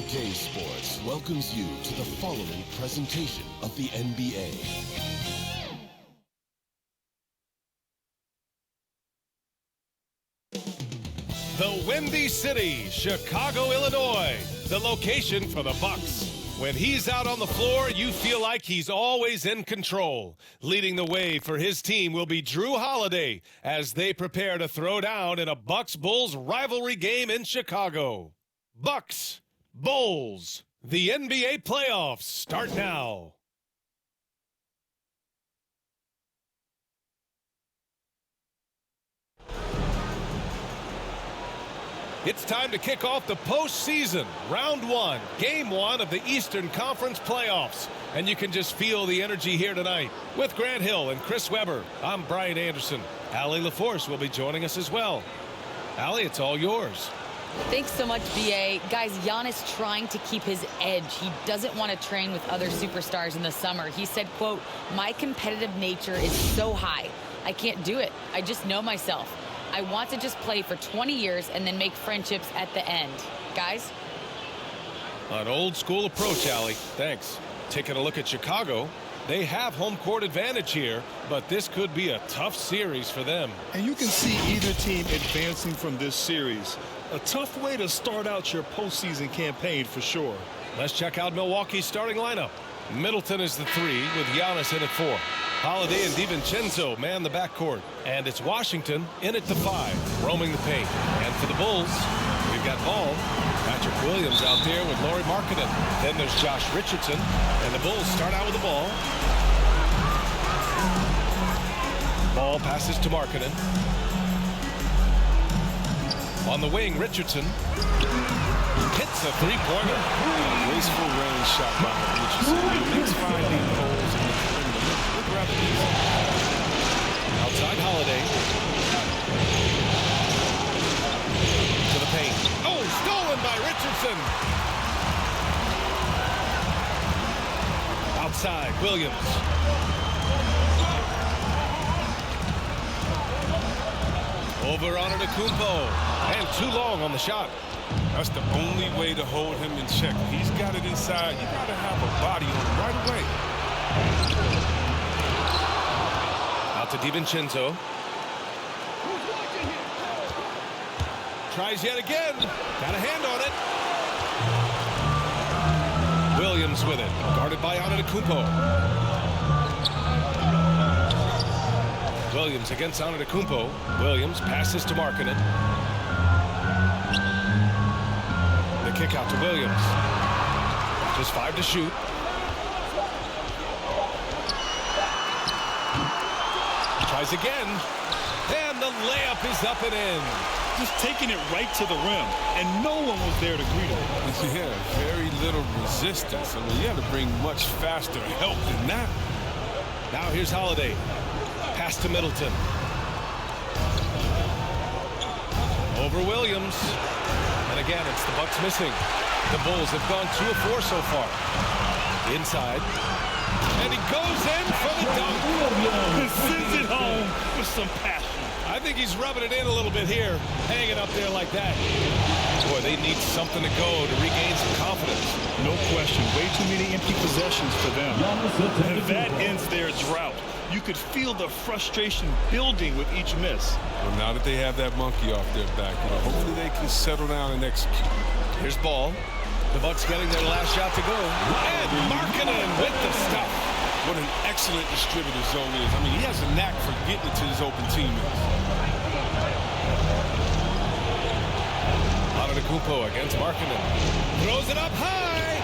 2K Sports welcomes you to the following presentation of the NBA. The Windy City, Chicago, Illinois, the location for the Bucks. When he's out on the floor, you feel like he's always in control. Leading the way for his team will be Drew Holiday as they prepare to throw down in a Bucks-Bulls rivalry game in Chicago. Bucks, Bulls, the NBA playoffs start now. It's time to kick off the postseason, round one, game one of the Eastern Conference playoffs. And you can just feel the energy here tonight. With Grant Hill and Chris Webber, I'm Brian Anderson. Allie LaForce will be joining us as well. Allie, it's all yours. Thanks so much, BA. Guys, Giannis trying to keep his edge. He doesn't want to train with other superstars in the summer. He said, quote, "My competitive nature is so high. I can't do it. I just know myself. I want to just play for 20 years and then make friendships at the end." Guys? An old school approach, Allie. Thanks. Taking a look at Chicago, they have home court advantage here, but this could be a tough series for them. And you can see either team advancing from this series. A tough way to start out your postseason campaign for sure. Let's check out Milwaukee's starting lineup. Middleton is the 3 with Giannis in at 4. Holiday and DiVincenzo man the backcourt. And it's Washington in at the 5, roaming the paint. And for the Bulls, we've got Ball, Patrick Williams out there with Lauri Markkanen. Then there's Josh Richardson. And the Bulls start out with the ball. Ball passes to Markkanen. On the wing, Richardson hits a three-pointer. Wasteful range shot by Richardson. He makes finding holes in the perimeter. Look rather easy. Outside Holiday. To the paint. Oh, stolen by Richardson. Outside, Williams. Over on Antetokounmpo. And too long on the shot. That's the only way to hold him in check. He's got it inside. You got to have a body on him right away. Out to DiVincenzo. Tries yet again. Got a hand on it. Williams with it. Guarded by Antetokounmpo. Williams against Antetokounmpo. Williams passes to Markkanen. The kick out to Williams. Just 5 to shoot. Tries again. And the layup is up and in. Just taking it right to the rim, and no one was there to greet him. Yeah, very little resistance. I mean, you have to bring much faster help than that. Now here's Holiday. Pass to Middleton. Over Williams. And again, it's the Bucks missing. The Bulls have gone 2 of 4 so far. Inside. And he goes in for the dunk. He sends it home with some passion. I think he's rubbing it in a little bit here. Hanging up there like that. Boy, they need something to go to regain some confidence. No question. Way too many empty possessions for them. And that ends their drought. You could feel the frustration building with each miss. Well, now that they have that monkey off their back, hopefully they can settle down and execute. Here's Ball. The Bucks getting their last shot to go. And Markkanen with the stuff. What an excellent distributor zone is. I mean, he has a knack for getting to his open teammates. Antetokounmpo against Markkanen. Throws it up high.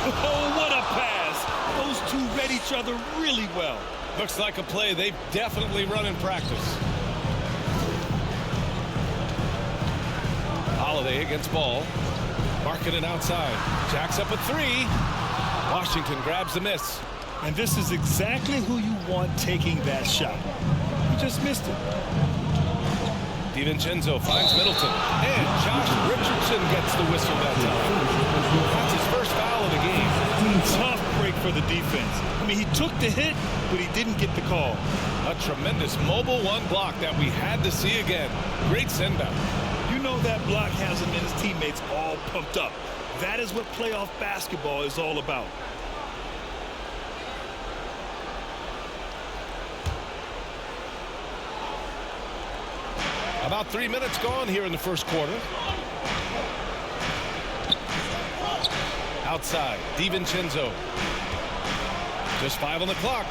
Oh, what a pass. Those two read each other really well. Looks like a play they've definitely run in practice. Holiday against Ball. Markkanen outside. Jacks up a 3. Washington grabs the miss. And this is exactly who you want taking that shot. He just missed it. DiVincenzo finds Middleton. And Josh Richardson gets the whistle that time. That's his first foul of the game. Tough break for the defense. I mean, he took the hit, but he didn't get the call. A tremendous mobile 1 block that we had to see again. Great send back. You know, know that block has him and his teammates all pumped up. That is what playoff basketball is all about. About 3 minutes gone here in the first quarter. Outside, DiVincenzo. Just 5 on the clock.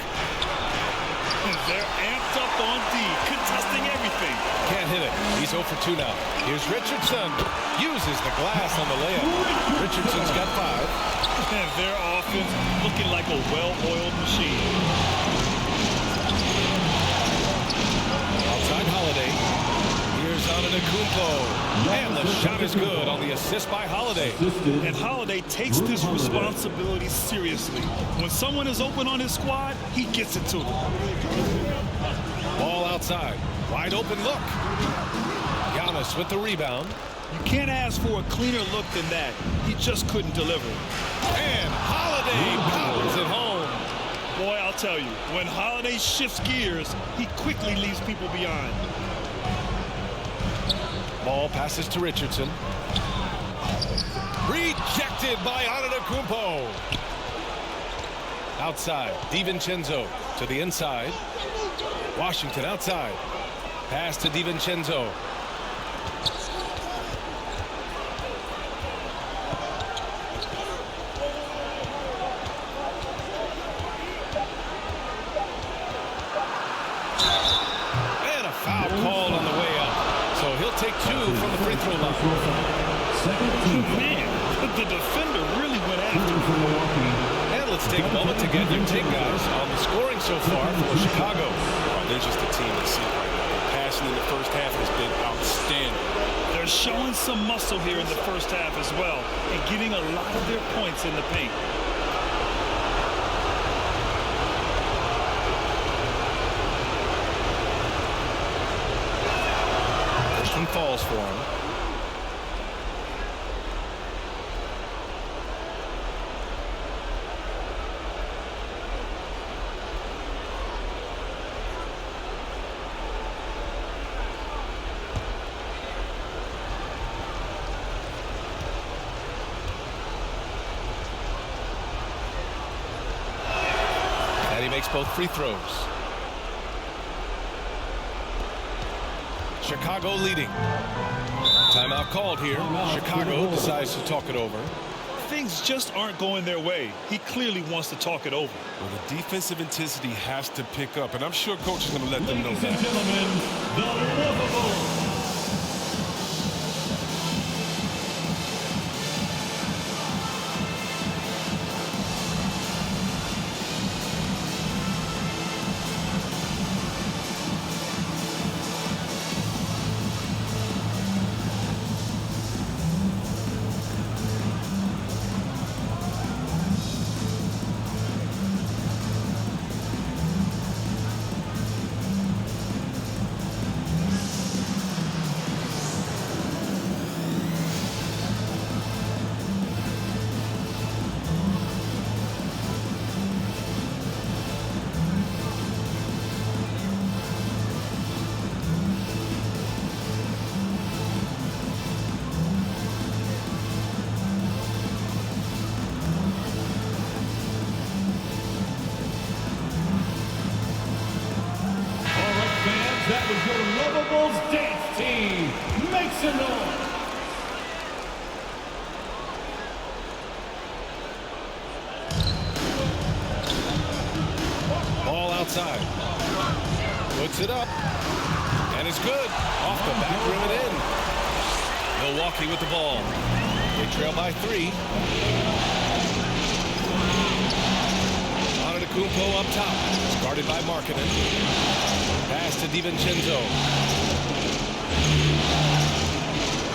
And they're amped up on D, contesting everything. Can't hit it. He's 0 for 2 now. Here's Richardson. Uses the glass on the layup. Richardson's got 5. And their offense looking like a well-oiled machine. Outside Holiday. Here's Antetokounmpo. And the shot is good on the assist by Holiday. And Holiday takes this responsibility seriously. When someone is open on his squad, he gets it to them. Ball outside. Wide open look. Giannis with the rebound. You can't ask for a cleaner look than that. He just couldn't deliver. And Holiday powers it home. Boy, I'll tell you, when Holiday shifts gears, he quickly leaves people behind. Ball passes to Richardson. Rejected by Antetokounmpo. Outside, DiVincenzo to the inside. Washington outside. Pass to DiVincenzo. And a foul called on the way up. So he'll take 2 from the free throw line. Man, the defender really went after him. And let's take a moment to get your take, guys, on the scoring so far for Chicago. They're just a team to see right now. Their passing in the first half has been outstanding. They're showing some muscle here in the first half as well, and getting a lot of their points in the paint. First one falls for him. And he makes both free throws. Chicago leading. Timeout called here. Chicago decides to talk it over. Things just aren't going their way. He clearly wants to talk it over. Well, the defensive intensity has to pick up, and I'm sure coach is going to let them know that. That was your Lovables dance team. Make some noise. Ball outside. Puts it up. And it's good. Off the back rim and in. Milwaukee with the ball. They trail by 3. Antetokounmpo up top. Guarded by Markkanen. Pass to DiVincenzo.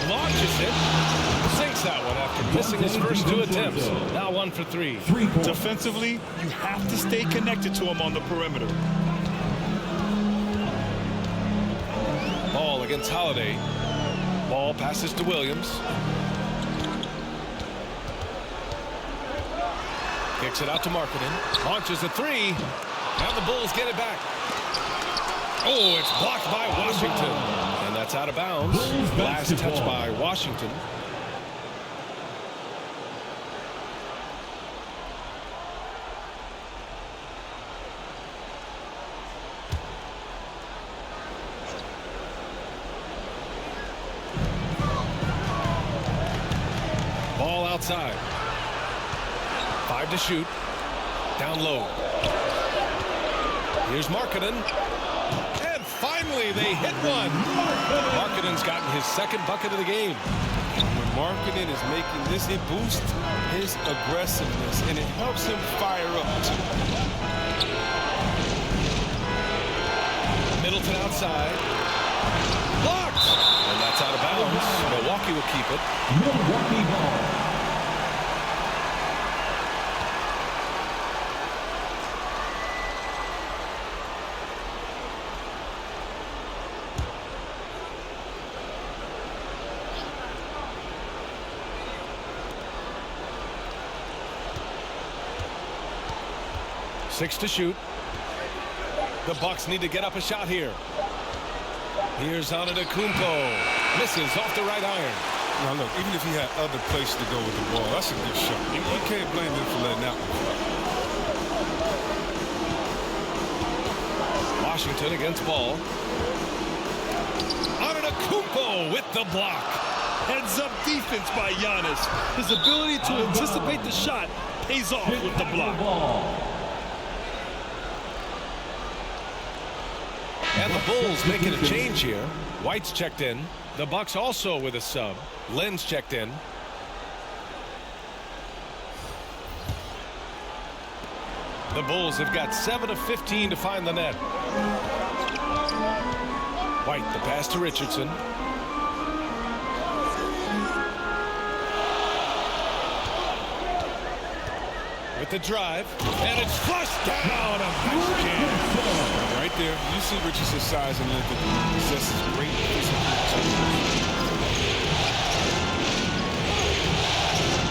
Launches it. Sinks that one after missing his first 2 attempts. Now 1 for 3. Defensively, you have to stay connected to him on the perimeter. Ball against Holiday. Ball passes to Williams. Kicks it out to Markkanen. Launches a 3. Now the Bulls get it back. Oh, it's blocked by Washington. And that That's out of bounds. Last touch by Washington. Ball outside. 5 to shoot. Down low. Here's Markkanen. And finally they hit one. Markkanen's gotten his second bucket of the game. When Markkanen is making this, it boosts his aggressiveness and it helps him fire up. Middleton outside. Blocked! And that's out of bounds. Milwaukee will keep it. Milwaukee ball. Six to shoot. The Bucks need to get up a shot here. Here's Antetokounmpo. Misses off the right iron. Now look, even if he had other places to go with the ball, that's a good shot. You can't blame him for letting that one fly. Washington against ball. Antetokounmpo with the block. Heads-up defense by Giannis. His ability to anticipate the shot pays off with the block. And the Bulls making a change here. White's checked in. The Bucks also with a sub. Len's checked in. The Bulls have got 7 of 15 to find the net. White, the pass to Richardson. With the drive, and it's flushed down. A nice jam. Right there, you see Richardson's size and length. He possesses great physical.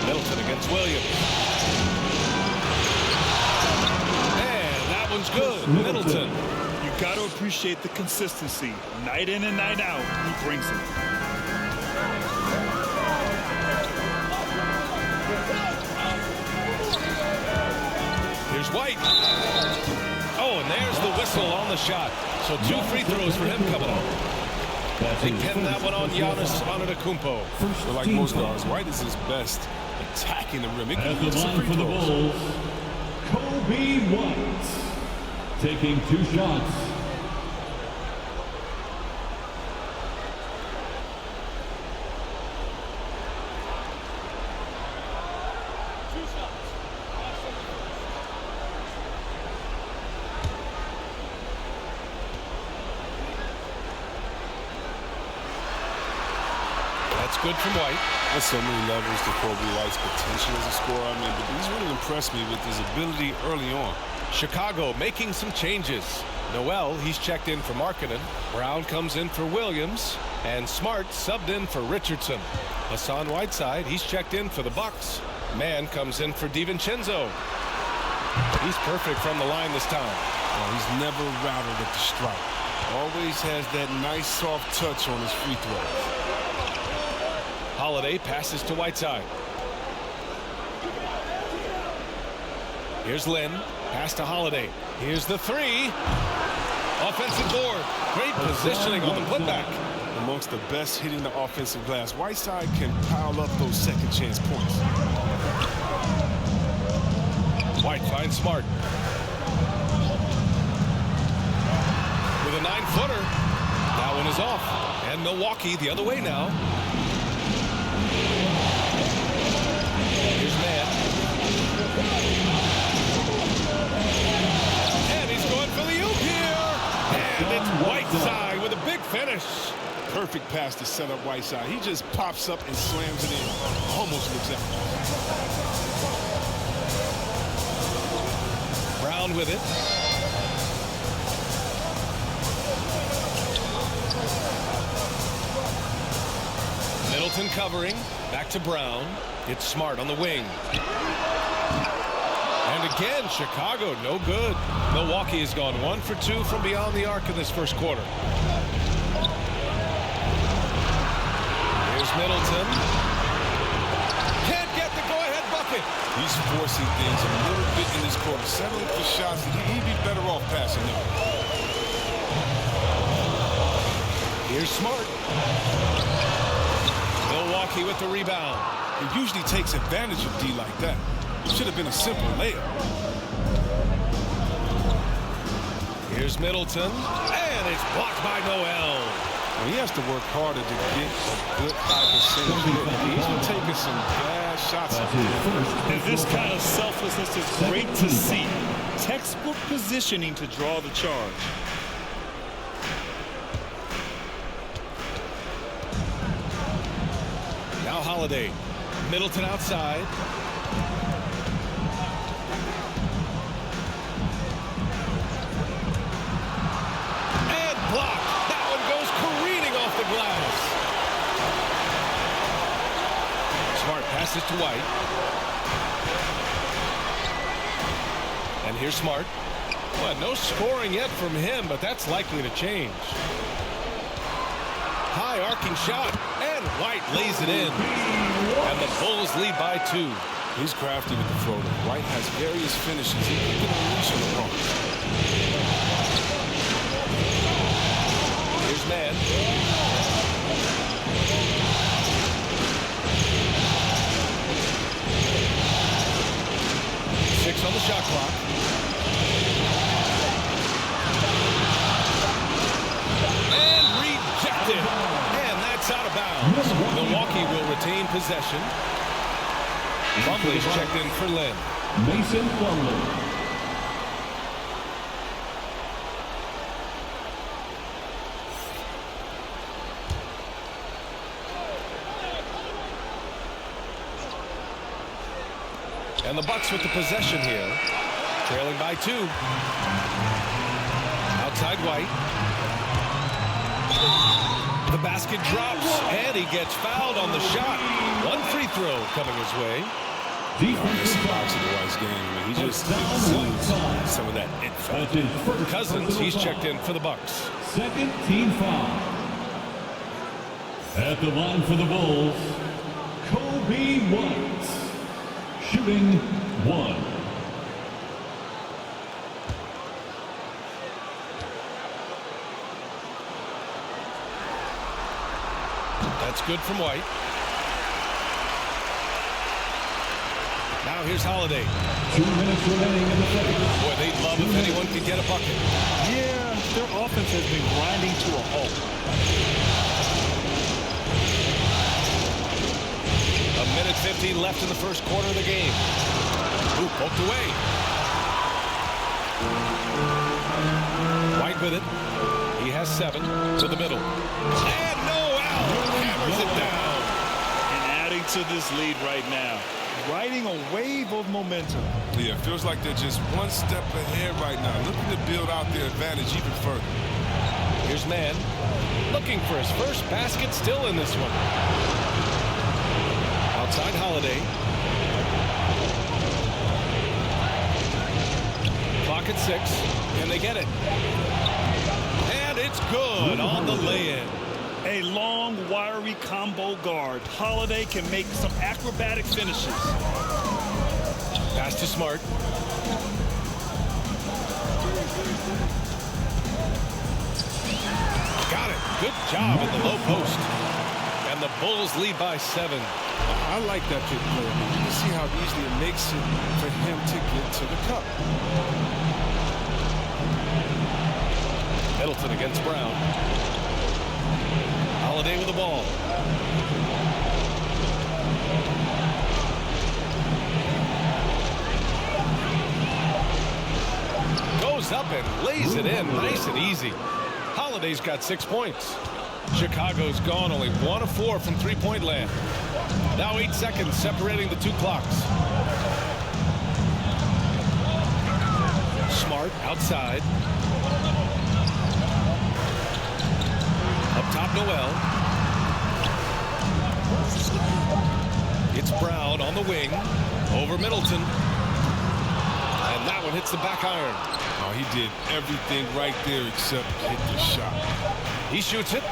Middleton against Williams. And that one's good. Middleton. You got to appreciate the consistency. Night in and night out, he brings it. Here's White. Oh, and there's the whistle on the shot. So 2 free throws for him coming up. They pin that one on Giannis Antetokounmpo. But like most guards, White is his best attacking the rim. It can lead to some free For the throws. Bulls, Kobe White taking 2 shots. That's good from White. There's so many levels to Kobe White's potential as a scorer. I mean, but he's really impressed me with his ability early on. Chicago making some changes. Noel, he's checked in for Markkanen. Brown comes in for Williams. And Smart subbed in for Richardson. Hassan Whiteside, he's checked in for the Bucks. Mann comes in for DiVincenzo. He's perfect from the line this time. Oh, he's never rattled at the stripe. Always has that nice soft touch on his free throws. Holiday passes to Whiteside. Here's Lynn. Pass to Holiday. Here's the 3. Offensive board. Great positioning on the putback. Amongst the best hitting the offensive glass, Whiteside can pile up those second chance points. White finds Smart. With a 9-footer. That one is off. And Milwaukee the other way now. Here's Mann. And he's going for the oop here. And it's Whiteside with a big finish. Perfect pass to set up Whiteside. He just pops up and slams it in. Almost looks out. Brown with it. Middleton covering. Back to Brown. It's Smart on the wing. And again, Chicago, no good. Milwaukee has gone 1 for 2 from beyond the arc in this first quarter. Here's Middleton. Can't get the go-ahead bucket. He's forcing things a little bit in this quarter, settling for shots that he'd be better off passing now. Here's Smart. Milwaukee with the rebound. He usually takes advantage of D like that. It should have been a simple layup. Here's Middleton. And it's blocked by Noel. Well, he has to work harder to get a good high percentage. He's been taking some bad shots. And this kind of selflessness is great to see. Textbook positioning to draw the charge. Now Holiday. Middleton outside. And blocked. That one goes careening off the glass. Smart passes to White. And here's Smart. Well, no scoring yet from him, but that's likely to change. High arcing shot, and White lays it in. And the Bulls lead by 2. He's crafty with the floater. White has various finishes. He can unleash on the run. Here's Mann. 6 on the shot clock. And rejected. And that's out of bounds. Milwaukee will retain possession. Plumlee's checked in for Lynn. Mason Plumlee. And the Bucks with the possession here. Trailing by 2. Outside White. The basket drops, and he gets fouled on the shot. One free throw coming his way. Defensive Box of the White's game. I mean, he just exudes some of that it factor. Cousins, he's checked in for the Bucks. Second team foul. At the line for the Bulls, Kobe White. Shooting 1. That's good from White. Now here's Holiday. 2 minutes remaining in the second. Boy, they'd love if anyone could get a bucket. Yeah, their offense has been grinding to a halt. A minute 15 left in the first quarter of the game. Ooh, poked away. White with it. He has 7 to the middle. And Noel hammers it down. And adding to this lead right now. Riding a wave of momentum. Yeah, it feels like they're just one step ahead right now, looking to build out their advantage even further. Here's Mann, looking for his first basket, still in this one. Outside Holiday. Clock at 6. Can they get it? And it's good on the lay-in. A long, wiry combo guard. Holiday can make some acrobatic finishes. Pass to Smart. Got it. Good job at the low post. And the Bulls lead by 7. I like that kid player. You can see how easily it makes it for him to get to the cup. Middleton against Brown. Holiday with the ball. Goes up and lays it in nice and easy. Holiday's got 6 points. Chicago's gone only 1 of 4 from three-point land. Now 8 seconds separating the 2 clocks. Smart outside. Up top, Noel. It's Brown on the wing. Over Middleton. And that one hits the back iron. Oh, he did everything right there except hit the shot. He shoots it.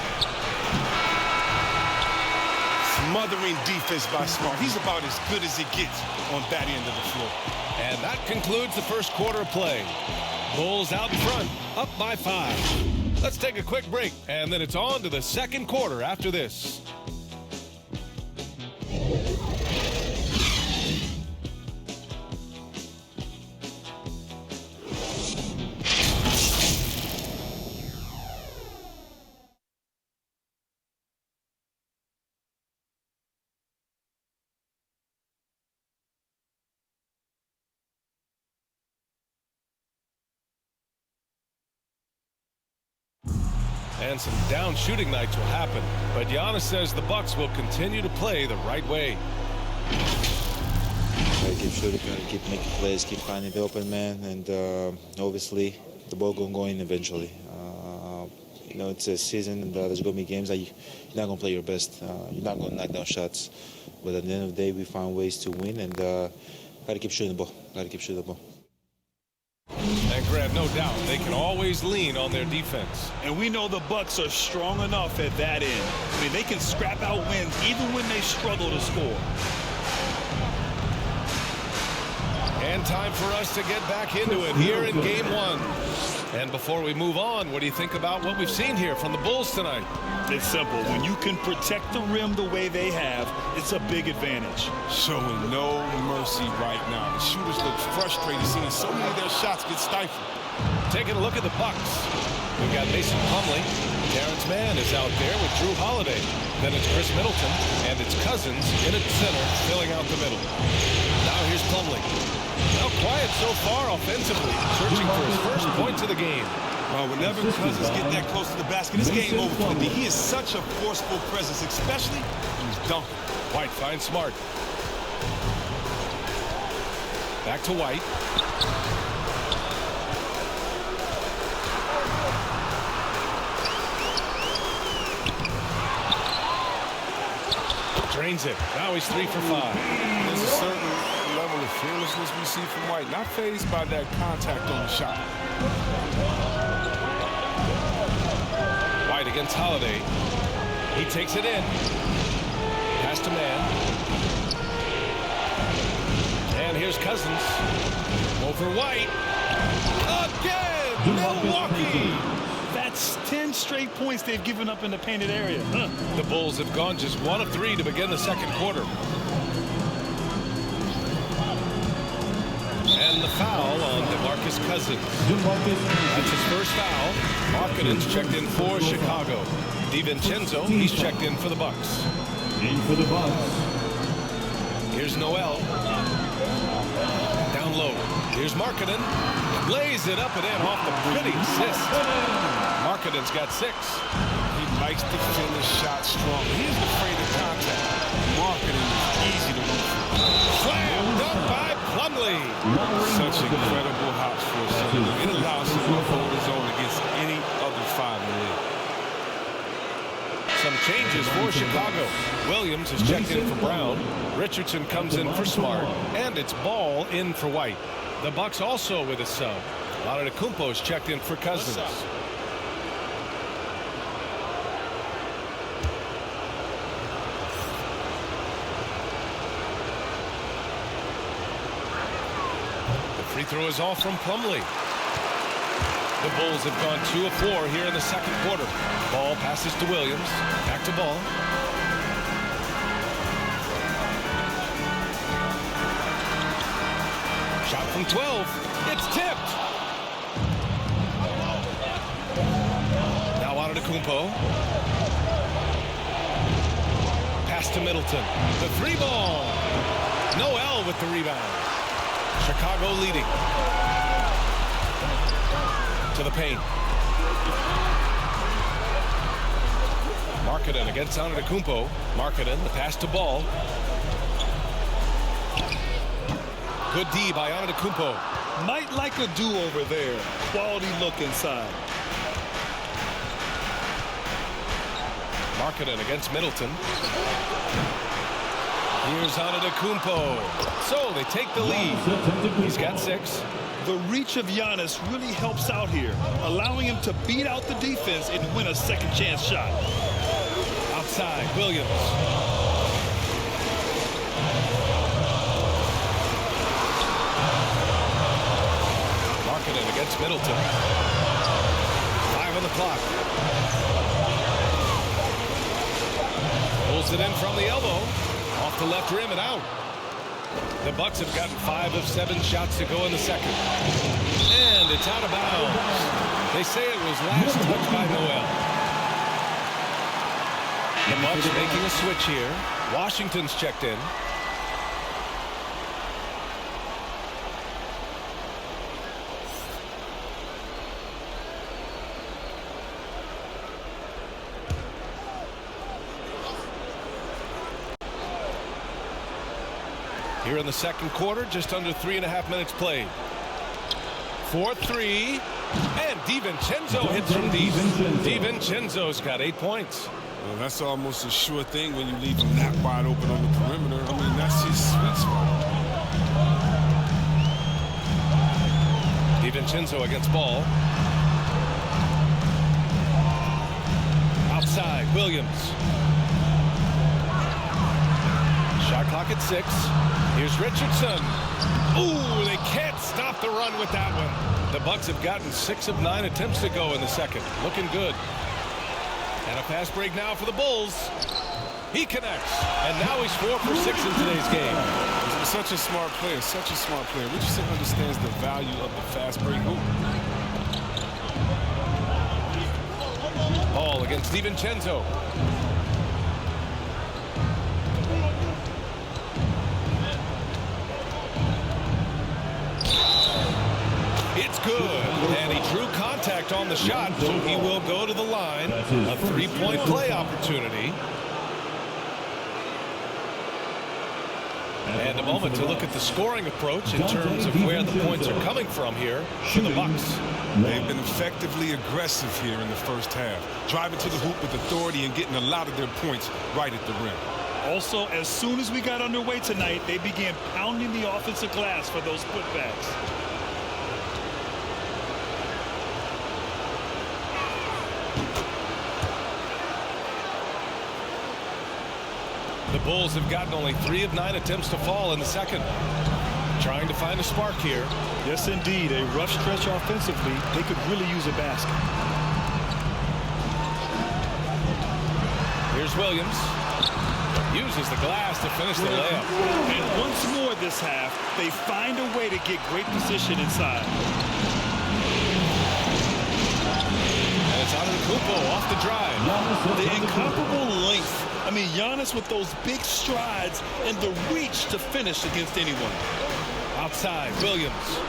smothering defense by Smart. He's about as good as it gets on that end of the floor. And that concludes the first quarter of play. Bulls out in front, up by 5. Let's take a quick break, and then it's on to the second quarter after this. And some down shooting nights will happen, but Giannis says the Bucks will continue to play the right way. Gotta keep shooting, gotta keep making plays, keep finding the open man, and obviously the ball gonna go in eventually. You know, it's a season, and there's gonna be games that you're not gonna play your best. You're not gonna knock down shots, but at the end of the day, we find ways to win, and gotta keep shooting the ball. Gotta keep shooting the ball. And Grant, no doubt, they can always lean on their defense. And we know the Bucks are strong enough at that end. I mean, they can scrap out wins even when they struggle to score. And time for us to get back into it here in Game 1. And before we move on, what do you think about what we've seen here from the Bulls tonight? It's simple. When you can protect the rim the way they have, it's a big advantage. Showing no mercy right now. The shooters look frustrated, seeing so many of their shots get stifled. Taking a look at the Bucks. We've got Mason Plumlee. Terrence Mann is out there with Drew Holiday. Then it's Chris Middleton, and it's Cousins in at center, filling out the middle. Now here's Plumlee. Now quiet so far offensively, searching for his first points of the game. Whenever Cousins get that close to the basket, it's game over for me. He is such a forceful presence, especially when he's dunking. White finds Smart. Back to White. Drains it. Now he's 3 for 5. There's a certain level of fearlessness we see from White, not fazed by that contact on the shot. White against Holiday. He takes it in. Pass to Mann. And here's Cousins. Over White. Again! Milwaukee! That's 10 straight points they've given up in the painted area. The Bulls have gone just 1 of 3 to begin the second quarter. And the foul on DeMarcus Cousins. That's his first foul. Markkanen's checked in for Chicago. DiVincenzo, he's checked in for the Bucks. In for the Bucks. Here's Noel. Down low. Here's Markkanen. Lays it up and in off the pretty assist. Markkanen's got 6. He likes to finish shots strong. He's afraid of contact. Markkanen is easy to move. Slam dunk by Plumlee. Such incredible hops for a center. It allows him to hold his own against any other 5 in the league. Some changes for Chicago. Williams is checked in for Brown. Richardson comes in for Smart. And it's Ball in for White. The Bucks also with a sub. Antetokounmpo is checked in for Cousins. Free throw is off from Plumlee. The Bulls have gone 2 of 4 here in the second quarter. Ball passes to Williams. Back to Ball. Shot from 12. It's tipped. Now Antetokounmpo. Pass to Middleton. The 3-ball. Noel with the rebound. Chicago leading. To the paint. Markkanen against Antetokounmpo. Markkanen, the pass to Ball. Good D by Antetokounmpo. Might like a do-over there. Quality look inside. Markkanen against Middleton. Here's Antetokounmpo. So they take the lead. He's got 6. The reach of Giannis really helps out here, allowing him to beat out the defense and win a second chance shot. Outside, Williams. Here's Middleton. 5 on the clock. Pulls it in from the elbow. Off the left rim and out. The Bucks have gotten 5 of 7 shots to go in the second. And it's out of bounds. They say it was last touched by Noel. The Bucks making a switch here. Washington's checked in. Here in the second quarter, just under 3.5 minutes played. 4-3, and DiVincenzo hits from deep. DiVincenzo's got 8 points. Well, that's almost a sure thing when you leave him that wide open on the perimeter. I mean, that's his sweet spot. DiVincenzo against ball. Outside, Williams. Shot clock at 6. Here's Richardson. Ooh, they can't stop the run with that one. The Bucks have gotten 6 of 9 attempts to go in the second. Looking good. And a fast break now for the Bulls. He connects. And now he's 4 for 6 in today's game. He's such a smart player, such a smart player. Richardson understands the value of the fast break hoop. Ball against DiVincenzo. It's good, and he drew contact on the shot, so he will go to the line. A 3-point play opportunity. And a moment to look at the scoring approach in terms of where the points are coming from here for the Bucks. They've been effectively aggressive here in the first half, driving to the hoop with authority and getting a lot of their points right at the rim. Also, as soon as we got underway tonight, they began pounding the offensive glass for those putbacks. The Bulls have gotten only 3 of 9 attempts to fall in the second. Trying to find a spark here. Yes, indeed. A rough stretch offensively. They could really use a basket. Here's Williams. Uses the glass to finish the layup. And once more this half, they find a way to get great position inside. And it's out of the Kupo off the drive. The incomparable length. I mean, Giannis with those big strides and the reach to finish against anyone. Outside, Williams.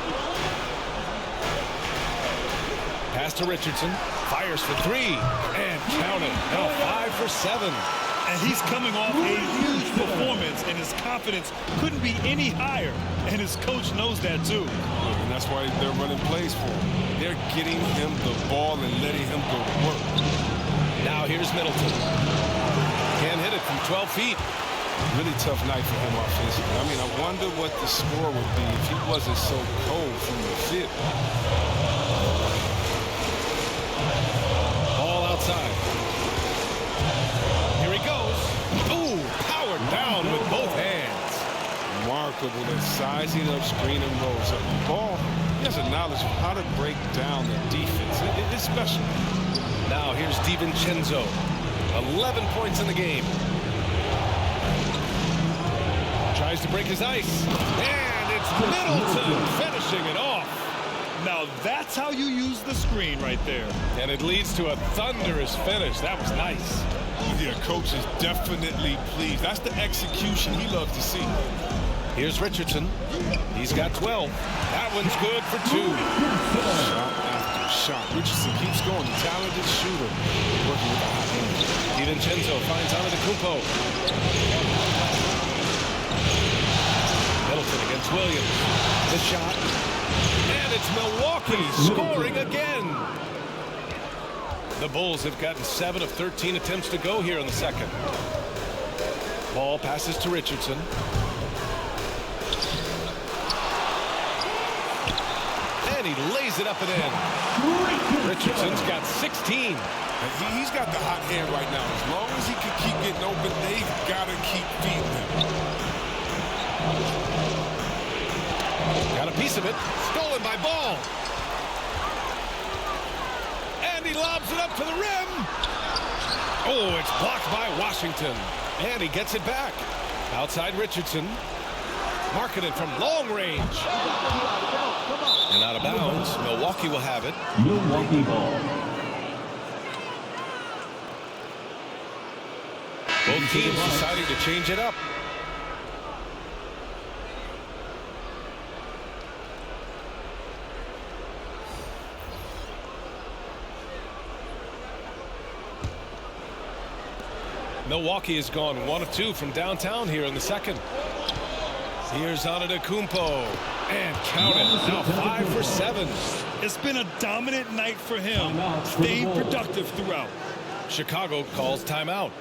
Pass to Richardson. Fires for 3. And count it. Now 5 for 7. And he's coming off a huge performance, and his confidence couldn't be any higher. And his coach knows that, too. And that's why they're running plays for him. They're getting him the ball and letting him go to work. Now here's Middleton. Can't hit it from 12 feet. Really tough night for him offensively. I mean, I wonder what the score would be if he wasn't so cold from the field. Ball outside. Here he goes. Ooh, powered down with both hands. Remarkable at sizing up, screen and rolls up the ball. He has a knowledge of how to break down the defense. It's special. Now here's DiVincenzo. 11 points in the game. Tries to break his ice. And it's Middleton finishing it off. Now that's how you use the screen right there. And it leads to a thunderous finish. That was nice. Yeah, coach is definitely pleased. That's the execution he loves to see. Here's Richardson. He's got 12. That one's good for 2. Shot after shot. Richardson keeps going. The talented shooter working with the hot hand. DiVincenzo finds Antetokounmpo. Middleton against Williams. The shot. And it's Milwaukee scoring again. The Bulls have gotten 7 of 13 attempts to go here in the second. Ball passes to Richardson. And he lays it up and in. Richardson's got 16. He's got the hot hand right now. As long as he can keep getting open, they've got to keep feeding him. Got a piece of it. Stolen by Ball. lobs it up to the rim. Oh, it's blocked by Washington. And he gets it back. Outside Richardson. Marketed from long range. And out of bounds. Milwaukee will have it. Milwaukee ball. Both teams deciding to change it up. Milwaukee has gone 1 of 2 from downtown here in the second. Here's Antetokounmpo. And count it. Now 5 for 7. It's been a dominant night for him. Stayed productive throughout. Chicago calls timeout.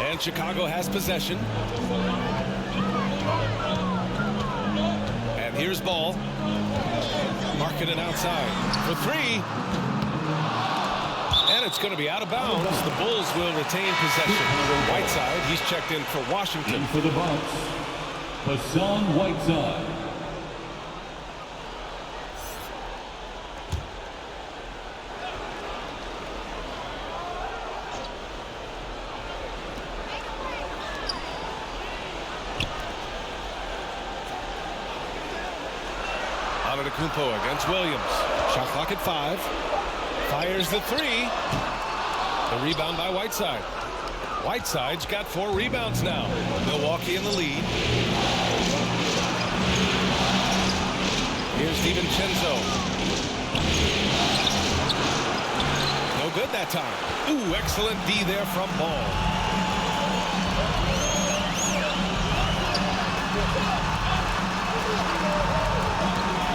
And Chicago has possession. And here's ball. Marketed outside for 3. And it's going to be out of bounds. The Bulls will retain possession. Whiteside, he's checked in for Washington. And for the Bucks, Hassan Whiteside. Antetokounmpo against Williams. Shot clock at 5. Fires the 3. The rebound by Whiteside. Whiteside's got 4 rebounds now. Milwaukee in the lead. Here's DiVincenzo. No good that time. Ooh, excellent D there from Ball.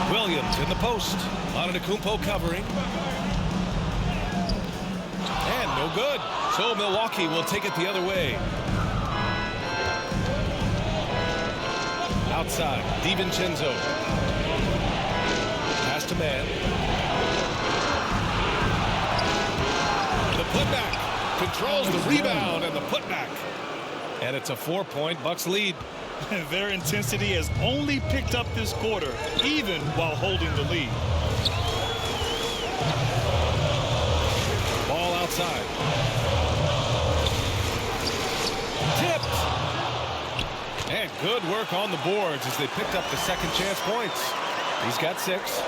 Williams in the post. Antetokounmpo covering. And no good. So Milwaukee will take it the other way. Outside, DiVincenzo. Pass to man. The putback. Controls the rebound and the putback. And it's a 4-point Bucks lead. Their intensity has only picked up this quarter, even while holding the lead. Ball outside. Tipped. And good work on the boards as they picked up the second chance points. He's got 6.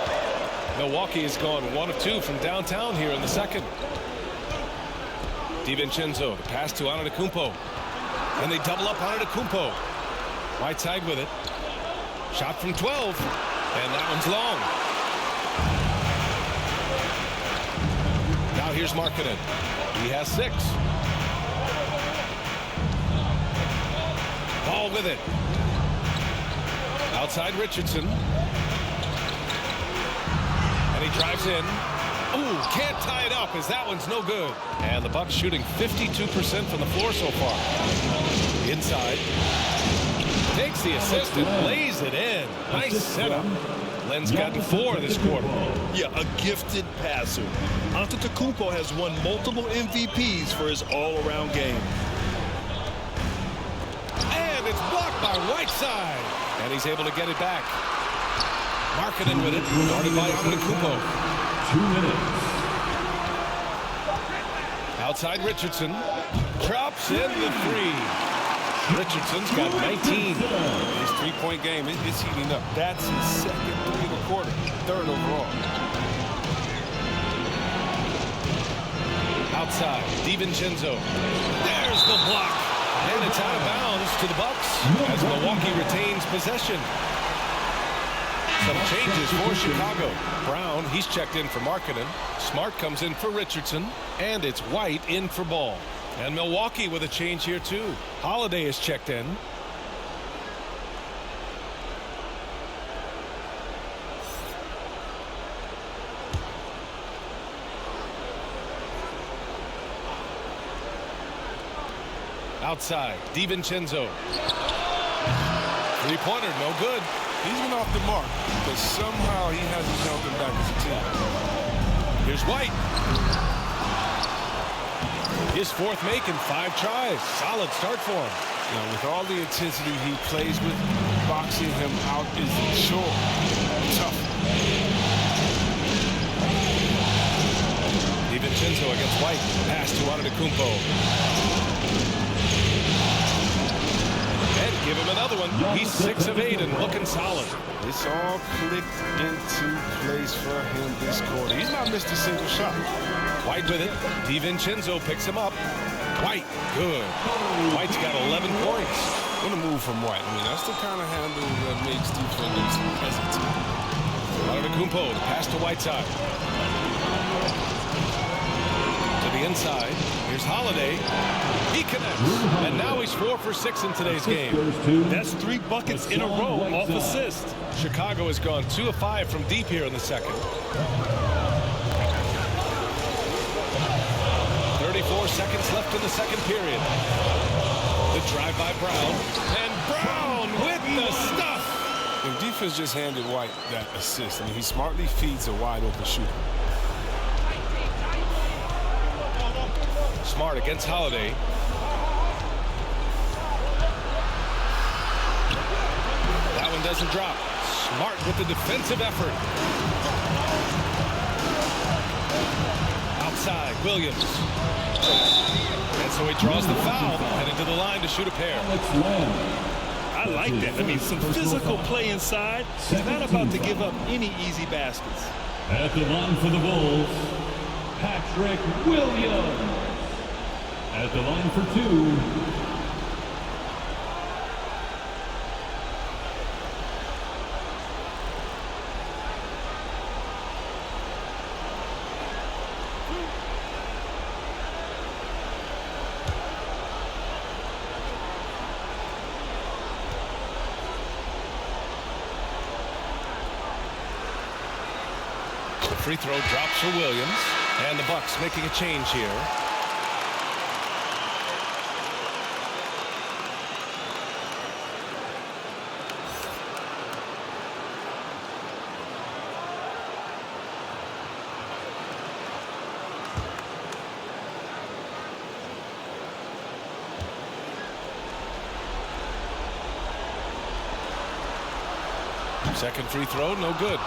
Milwaukee has gone 1 of 2 from downtown here in the second. DiVincenzo, the pass to Antetokounmpo. And they double up Antetokounmpo. Whiteside with it. Shot from 12. And that one's long. Now here's Markkanen. He has 6. Ball with it. Outside Richardson. And he drives in. Ooh, can't tie it up as that one's no good. And the Bucks shooting 52% from the floor so far. Inside. Takes the assist and lays it in. Nice setup. Len's gotten 4 this quarter. Yeah, a gifted passer. Antetokounmpo has won multiple MVPs for his all-around game. And it's blocked by Whiteside. And he's able to get it back. Markkanen with it. Guarded by Antetokounmpo. 2 minutes. Outside Richardson. Drops in the 3. Richardson's got 19. His three-point game is heating up. That's his second three of the quarter, third overall. Outside, DiVincenzo. There's the block. And it's out of bounds to the Bucks as Milwaukee retains possession. Some changes for Chicago. Brown, he's checked in for Markkanen. Smart comes in for Richardson. And it's White in for Ball. And Milwaukee with a change here too. Holiday is checked in. Outside, DiVincenzo. Three-pointer, no good. He's been off the mark, but somehow he hasn't held them back as a team. Here's White. His fourth make in 5 tries. Solid start for him. Now, with all the intensity he plays with, boxing him out is a chore. Tough. DiVincenzo against White. Pass to Antetokounmpo. And give him another one. He's 6 of 8 and looking solid. It's all clicked into place for him this quarter. He's not missed a single shot. White with it. DiVincenzo picks him up. White, good. White's got 11 points. What a move from White. I mean, that's the kind of handle that makes defenders hesitate. Antetokounmpo, the pass to Whiteside. To the inside. Here's Holiday. He connects. And now he's 4 for 6 in today's game. That's 3 buckets in a row off assist. Chicago has gone 2 of 5 from deep here in the second. 34 seconds left in the second period. The drive by Brown. And Brown with the stuff. The defense just handed White that assist. I mean, he smartly feeds a wide open shooter. Smart against Holiday. That one doesn't drop. Smart with the defensive effort. Outside, Williams. And so he draws the foul, headed to the line to shoot a pair. I like that. I mean, some physical play inside. He's not about to give up any easy baskets. At the line for the Bulls, Patrick Williams. At the line for 2. The free throw drops for Williams, and the Bucks making a change here. Second free throw, no good.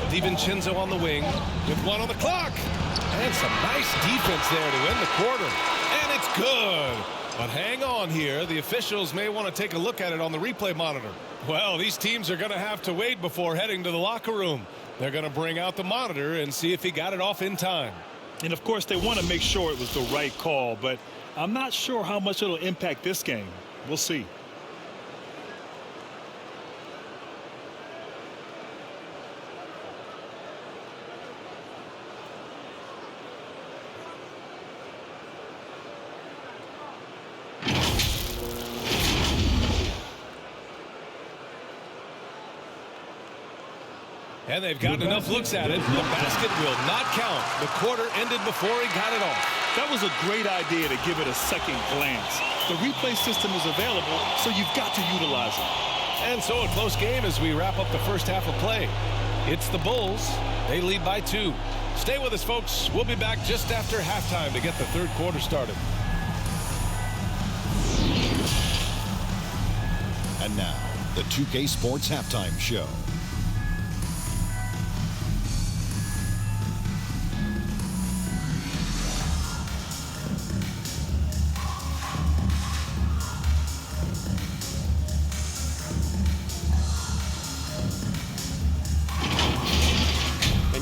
DiVincenzo on the wing with 1 on the clock. And some nice defense there to end the quarter. And it's good. But hang on here. The officials may want to take a look at it on the replay monitor. Well, these teams are going to have to wait before heading to the locker room. They're going to bring out the monitor and see if he got it off in time. And, of course, they want to make sure it was the right call. But I'm not sure how much it'll impact this game. We'll see. And they've gotten enough looks at it. The basket will not count. The quarter ended before he got it off. That was a great idea to give it a second glance. The replay system is available, so you've got to utilize it. And so a close game as we wrap up the first half of play. It's the Bulls. They lead by 2. Stay with us, folks. We'll be back just after halftime to get the third quarter started. And now, the 2K Sports Halftime Show.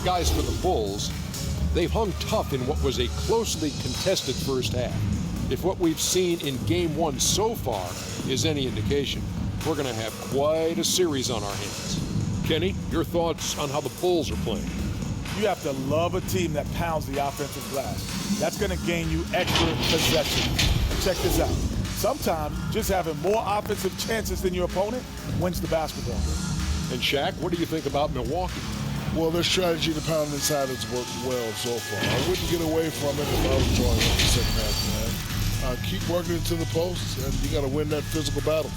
And guys, for the Bulls, they've hung tough in what was a closely contested first half. If what we've seen in Game 1 so far is any indication, we're going to have quite a series on our hands. Kenny, your thoughts on how the Bulls are playing? You have to love a team that pounds the offensive glass. That's going to gain you extra possessions. And check this out. Sometimes just having more offensive chances than your opponent wins the basketball game. And Shaq, what do you think about Milwaukee? Well, their strategy to pound inside has worked well so far. I wouldn't get away from it if I was joining in the second half, man. Keep working into the post, and you got to win that physical battle.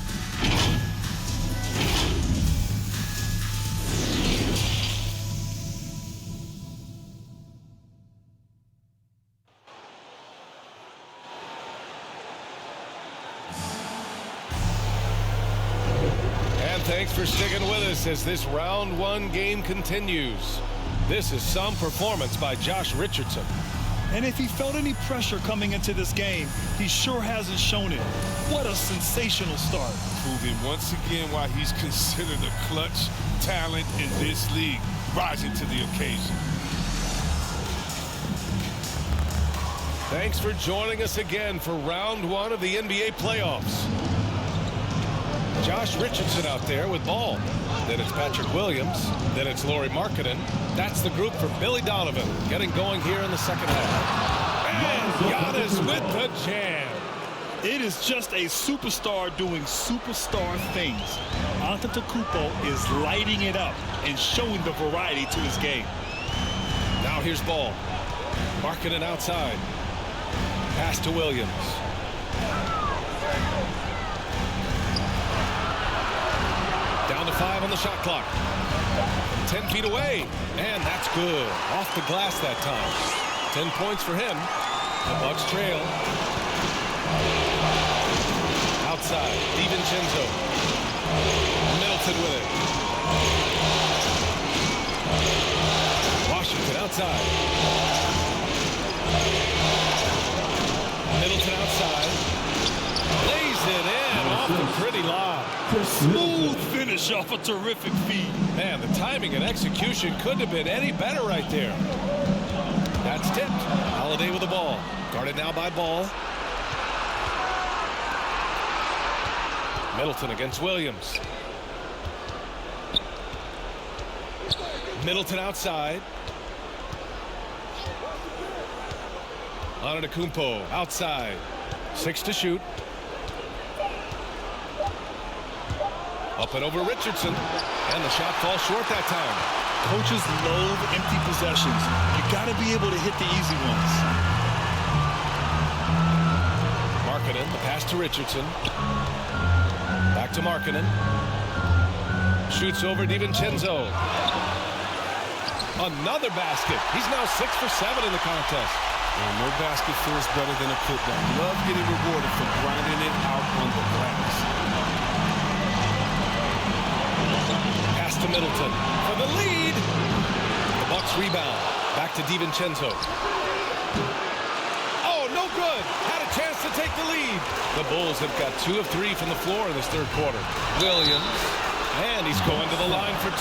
Thanks for sticking with us as this round 1 game continues. This is some performance by Josh Richardson. And if he felt any pressure coming into this game, he sure hasn't shown it. What a sensational start. Proving once again why he's considered a clutch talent in this league, rising to the occasion. Thanks for joining us again for round 1 of the NBA playoffs. Josh Richardson out there with ball. Then it's Patrick Williams. Then it's Lauri Markkanen. That's the group for Billy Donovan getting going here in the second half. And Giannis with the jam. It is just a superstar doing superstar things. Antetokounmpo is lighting it up and showing the variety to his game. Now here's ball. Markkanen outside. Pass to Williams. Down to 5 on the shot clock. 10 feet away. And that's good. Off the glass that time. 10 points for him. The Bucks trail. Outside. DiVincenzo. Middleton with it. Washington outside. Middleton outside. Lays it in off the pretty lob. Smooth finish off a terrific feed. Man, the timing and execution couldn't have been any better right there. That's tipped. Holiday with the ball. Guarded now by Ball. Middleton against Williams. Middleton outside. Antetokounmpo outside. 6 to shoot. Up and over Richardson. And the shot falls short that time. Coaches loathe empty possessions. You got to be able to hit the easy ones. Markkanen, the pass to Richardson. Back to Markkanen. Shoots over DiVincenzo. Another basket. He's now 6 for 7 in the contest. And no basket feels better than a putback. Love getting rewarded for grinding it out on the glass. Pass to Middleton for the lead. The Bucks rebound. Back to DiVincenzo. Oh, no good. Had a chance to take the lead. The Bulls have got 2 of 3 from the floor in this third quarter. Williams. And he's going to the line for 2.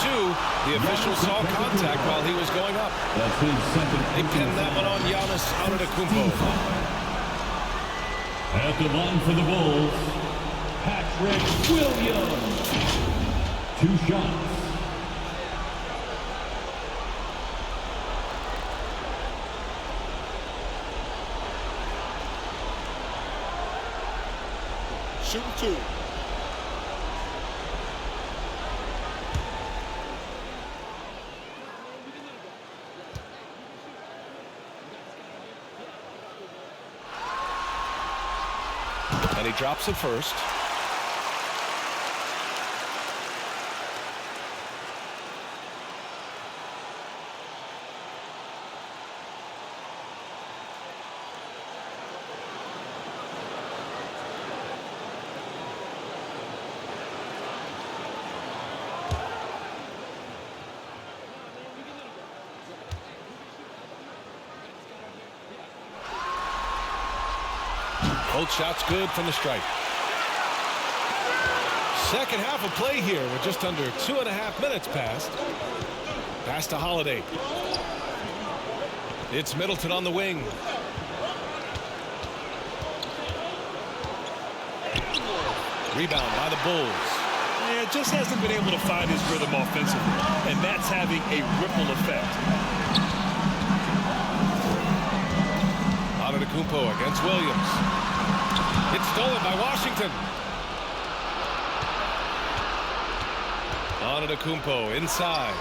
The official saw contact while he was going up. That's his second. They pinned that one on Giannis Antetokounmpo. At the line for the Bulls, Patrick Williams. 2 shots. Shooting 2. And he drops it first. Both shots good from the stripe. Second half of play here with just under 2.5 minutes passed. Pass to Holiday. It's Middleton on the wing. Rebound by the Bulls. Yeah, just hasn't been able to find his rhythm offensively, and that's having a ripple effect. Antetokounmpo against Williams. It's stolen by Washington. Antetokounmpo inside.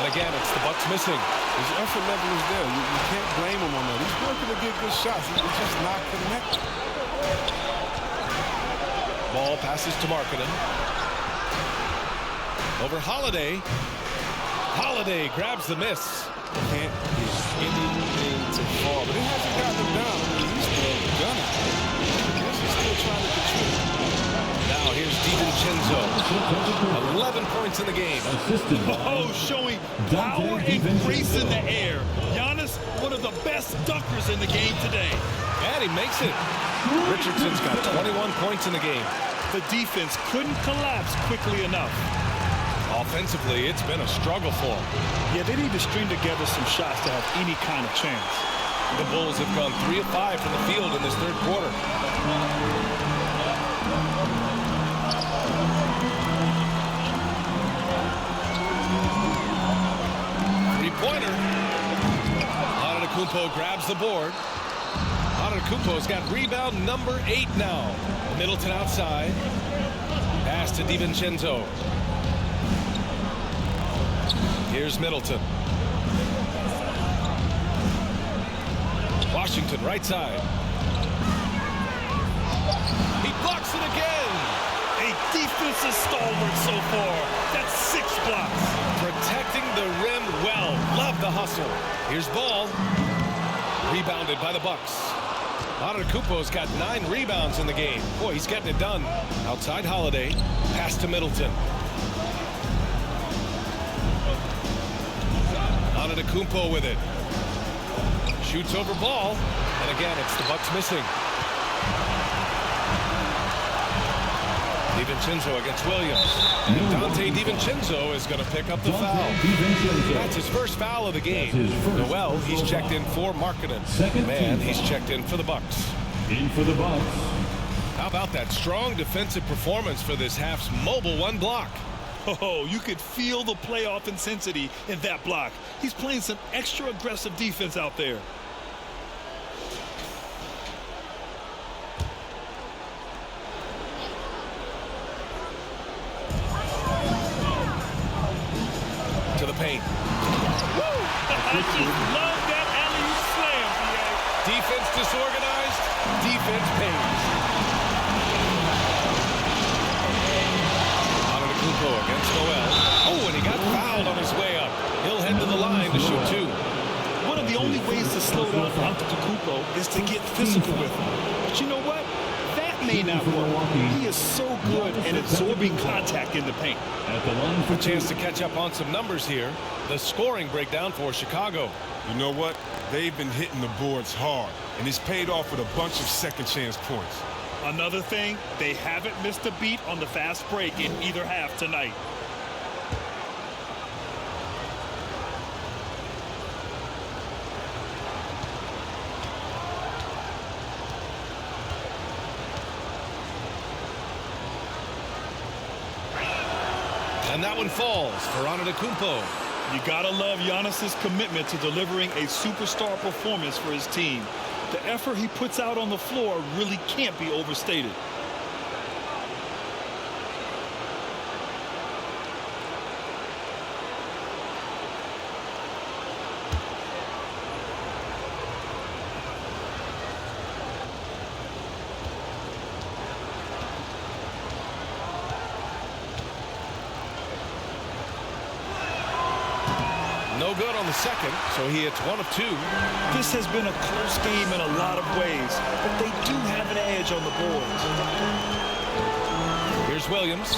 And again, it's the Bucks missing. His effort level is there. You can't blame him on that. He's working to get good shots. He's just not connected. Ball passes to Markkanen. Over Holiday. Holiday grabs the miss. Can't get anything to fall, but he hasn't gotten it down. I mean, he's still gunning. I guess he's still trying to control. Now here's DiVincenzo. 11 points in the game. Oh, showing power and grace in the air. Giannis, one of the best dunkers in the game today. And he makes it. Richardson's got 21 points in the game. The defense couldn't collapse quickly enough. Offensively, it's been a struggle for him. Yeah, they need to string together some shots to have any kind of chance. The Bulls have gone 3 of 5 from the field in this third quarter. Three-pointer. Antetokounmpo grabs the board. Antetokounmpo's got rebound number 8 now. Middleton outside. Pass to DiVincenzo. Here's Middleton. Washington right side. He blocks it again. A defensive stalwart so far. That's 6 blocks. Protecting the rim well. Love the hustle. Here's Ball. Rebounded by the Bucks. Antetokounmpo's got 9 rebounds in the game. Boy, he's getting it done. Outside Holiday. Pass to Middleton. Antetokounmpo with it. Shoots over Ball. And again, it's the Bucks missing. DiVincenzo against Williams. And Dante DiVincenzo is going to pick up the foul. That's his first foul of the game. Noel, he's checked in for Markkanen. Man, he's checked in for the Bucks. In for the Bucks. How about that strong defensive performance for this half's mobile one block? Oh, you could feel the playoff intensity in that block. He's playing some extra aggressive defense out there. To the paint. I just love that alley-oop slam, PA. Defense disorganized, defense pays. Antetokounmpo against Noel. Oh, and he got fouled on his way up. He'll head to the line to shoot 2. One of the only ways to slow down Antetokounmpo is to get physical with him. But you know what? That may not work. He is so good at absorbing contact in the paint. At the line for A chance to catch up on some numbers here. The scoring breakdown for Chicago. You know what? They've been hitting the boards hard, and it's paid off with a bunch of second chance points. Another thing, they haven't missed a beat on the fast break in either half tonight. And that one falls for Antetokounmpo. You gotta love Giannis's commitment to delivering a superstar performance for his team. The effort he puts out on the floor really can't be overstated. No good on the second, so he hits 1 of 2. This has been a close game in a lot of ways, but they do have an edge on the boards. Here's Williams.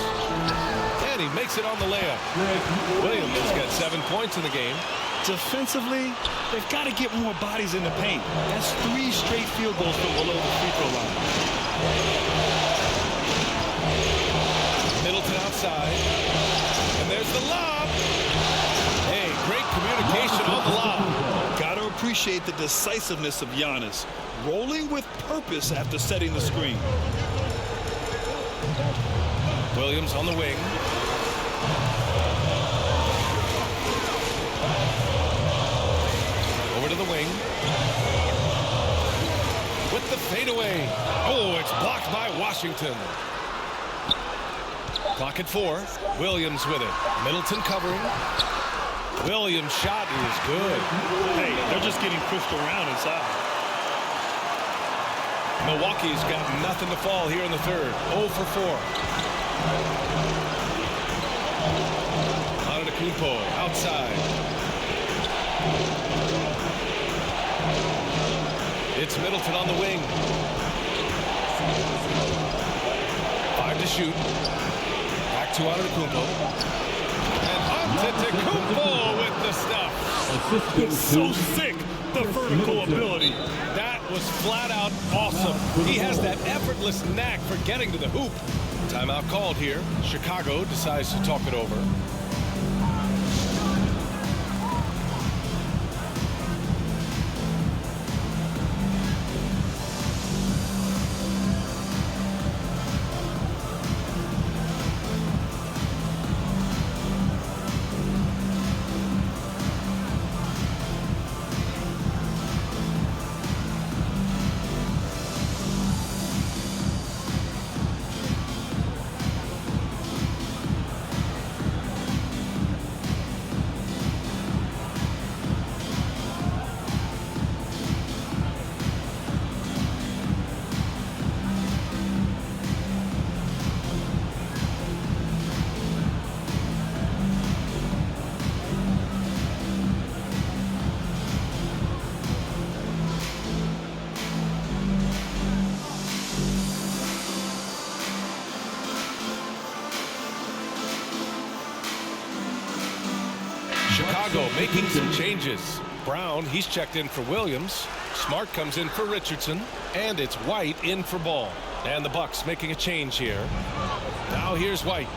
And he makes it on the layup. Williams has got 7 points in the game. Defensively, they've got to get more bodies in the paint. That's 3 straight field goals from below the free throw line. Middleton outside. And there's the lob. appreciate the decisiveness of Giannis, rolling with purpose after setting the screen. Williams on the wing. Over to the wing. With the fadeaway. Oh, it's blocked by Washington. Clock at 4. Williams with it. Middleton covering. Williams' shot is good. Hey, they're just getting pushed around inside. Milwaukee's got nothing to fall here in the third. 0 for 4. Antetokounmpo outside. It's Middleton on the wing. 5 to shoot. Back to Antetokounmpo. And Antetokounmpo with the stuff. It's so sick, the vertical ability. That was flat out awesome. He has that effortless knack for getting to the hoop. Timeout called here. Chicago decides to talk it over. Chicago making some changes. Brown, he's checked in for Williams. Smart comes in for Richardson. And it's White in for Ball. And the Bucks making a change here. Now here's White.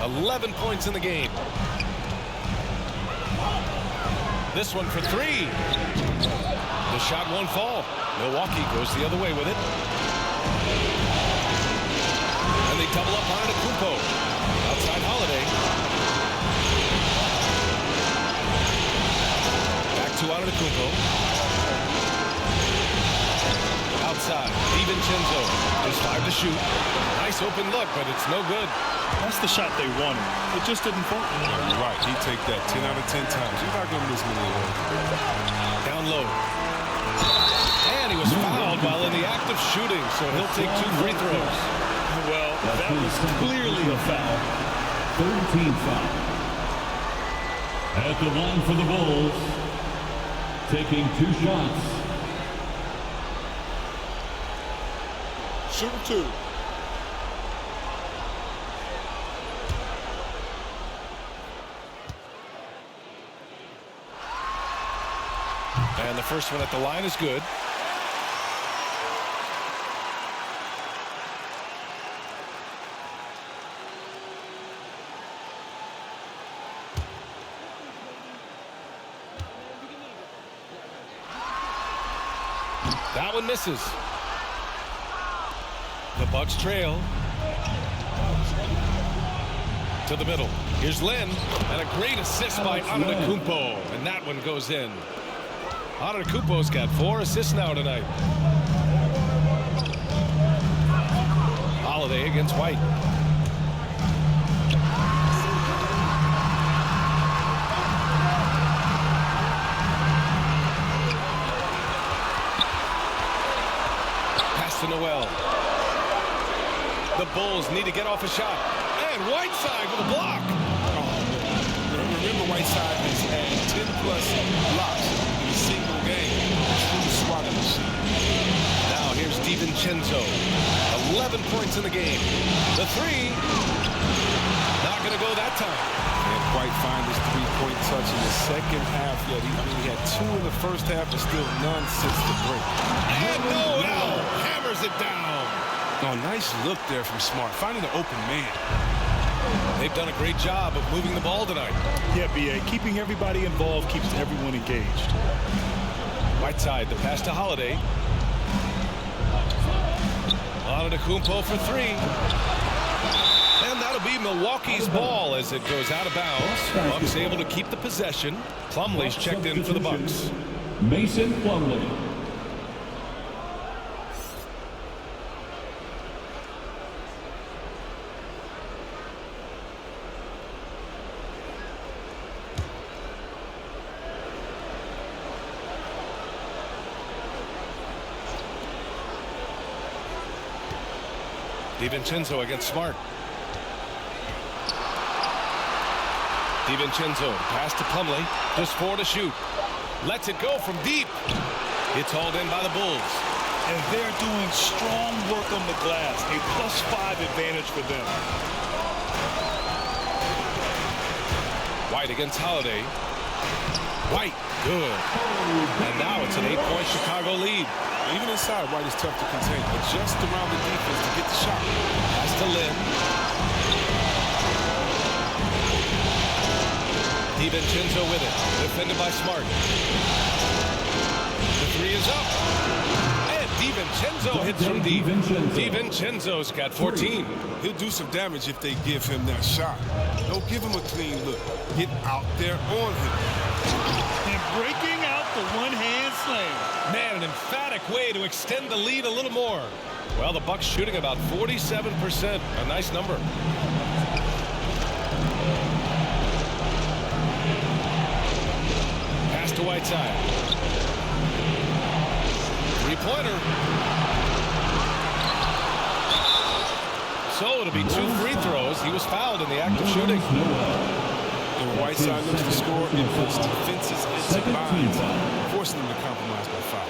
11 points in the game. This one for 3. The shot won't fall. Milwaukee goes the other way with it. And they double up on Antetokounmpo. Outside Holiday. To Antetokounmpo. Outside, DiVincenzo. There's 5 to shoot. Nice open look, but it's no good. That's the shot they wanted. It just didn't fall. You're right. He take that 10 out of 10 times. You're not going to miss many of those. Down low. And he was fouled while in the act of shooting, so he'll take 2 free throws. Well, that was clearly a foul. 13 foul. At the line for the Bulls. Taking 2 shots. Shooting 2. And the first one at the line is good. That one misses. The Bucks trail. To the middle. Here's Lynn. And a great assist by Antetokounmpo. And that one goes in. Antetokounmpo's got 4 assists now tonight. Holiday against White. To Noel. The Bulls need to get off a shot. And Whiteside with a block. Remember, Whiteside has had 10-plus blocks in a single game. True swatting machine. Now here's DiVincenzo. 11 points in the game. The 3. Not going to go that time. Can't quite find his 3-point touch in the second half yet. He had 2 in the first half, but still none since the break. And Noel hammers it down. Oh, nice look there from Smart, finding the open man. They've done a great job of moving the ball tonight. Yeah, B.A. Keeping everybody involved keeps everyone engaged. Whiteside, the pass to Holiday. Antetokounmpo for three. And that'll be Milwaukee's ball as it goes out of bounds. Bucks able to keep the possession. Plumlee's checked in for the Bucks. Mason Plumlee. DiVincenzo against Smart. DiVincenzo, pass to Plumlee, just 4 to shoot. Lets it go from deep. It's hauled in by the Bulls. And they're doing strong work on the glass. A +5 advantage for them. White against Holiday. White, good. And now it's an 8-point Chicago lead. Even inside, White is tough to contain, but just around the defense to get the shot. Pass to Lynn. DiVincenzo with it. Defended by Smart. The three is up. And DiVincenzo hits from deep. DiVincenzo's got 14. He'll do some damage if they give him that shot. Don't give him a clean look. Get out there on him. And breaking out the one-hand slam. Man, an emphatic way to extend the lead a little more. Well, the Bucks shooting about 47%. A nice number. Pass to Whiteside. Three-pointer. So it'll be 2 free throws. He was fouled in the act of shooting. And Whiteside looks to score and puts defenses into binds, forcing them to compromise by foul.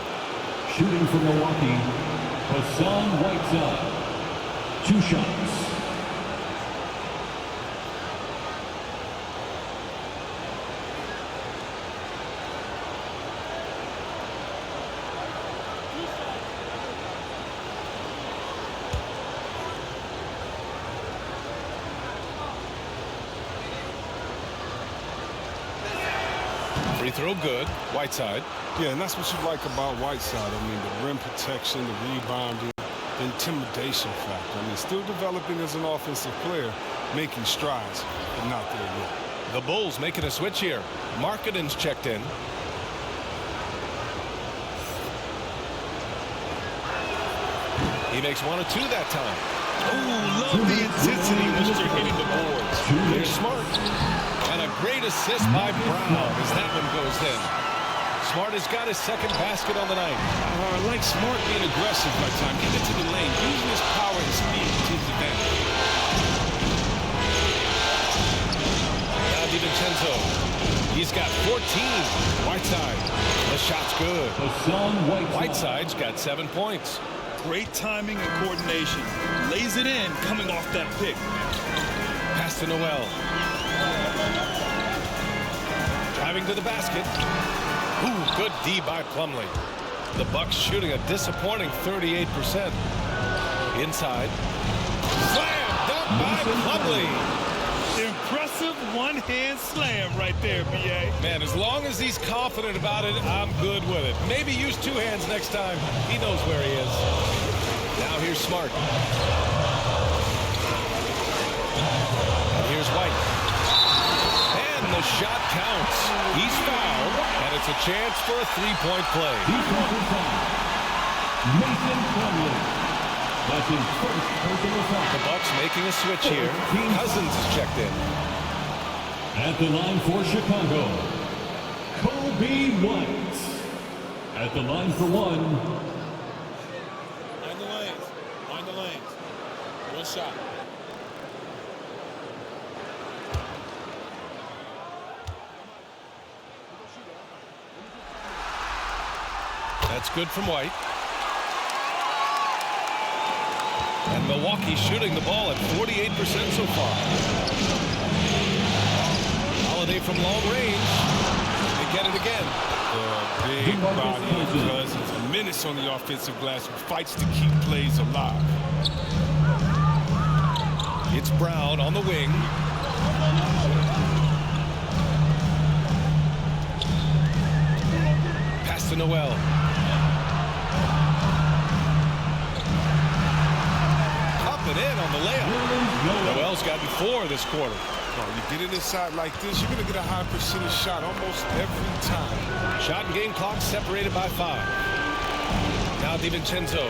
Shooting for Milwaukee, Hassan Whiteside. 2 shots. Free throw good. Whiteside. Yeah, and that's what you like about Whiteside. I mean, the rim protection, the rebounding, the intimidation factor. I mean, still developing as an offensive player, making strides, but not there yet. The Bulls making a switch here. Markkanen's checked in. He makes 1 of 2 that time. Oh, love the intensity when they're hitting the boards. Here's Smart. And a great assist by Brown as that one goes in. Smart has got his second basket on the night. I like Smart being aggressive by time. Get into the lane, using his power and speed to his advantage. Now DiVincenzo. He's got 14. Whiteside. The shot's good. Whiteside's got 7 points. Great timing and coordination. Lays it in coming off that pick. Pass to Noel. Driving to the basket. Ooh, good D by Plumlee. The Bucks shooting a disappointing 38%. Inside. Slam dunk by Plumlee. Impressive one-hand slam right there, B.A. Man, as long as he's confident about it, I'm good with it. Maybe use 2 hands next time. He knows where he is. Now here's Smart. And here's White. And the shot counts. He's fouled, and it's a chance for a 3-point play. Mason Plumlee. That's his first personal foul. The Bucks making a switch here. Cousins is checked in. At the line for Chicago, Kobe White. At the line for 1. Mind the lanes. Mind the lanes. 1 shot. That's good from White. And Milwaukee shooting the ball at 48% so far. Holiday from long range. They get it again. The big body presence, a menace on the offensive glass who fights to keep plays alive. It's Brown on the wing. Pass to Noel. Up and in on the layup. Noel's gotten 4 this quarter. You get it inside like this, you're going to get a high percentage shot almost every time. Shot and game clock separated by 5. Now DiVincenzo.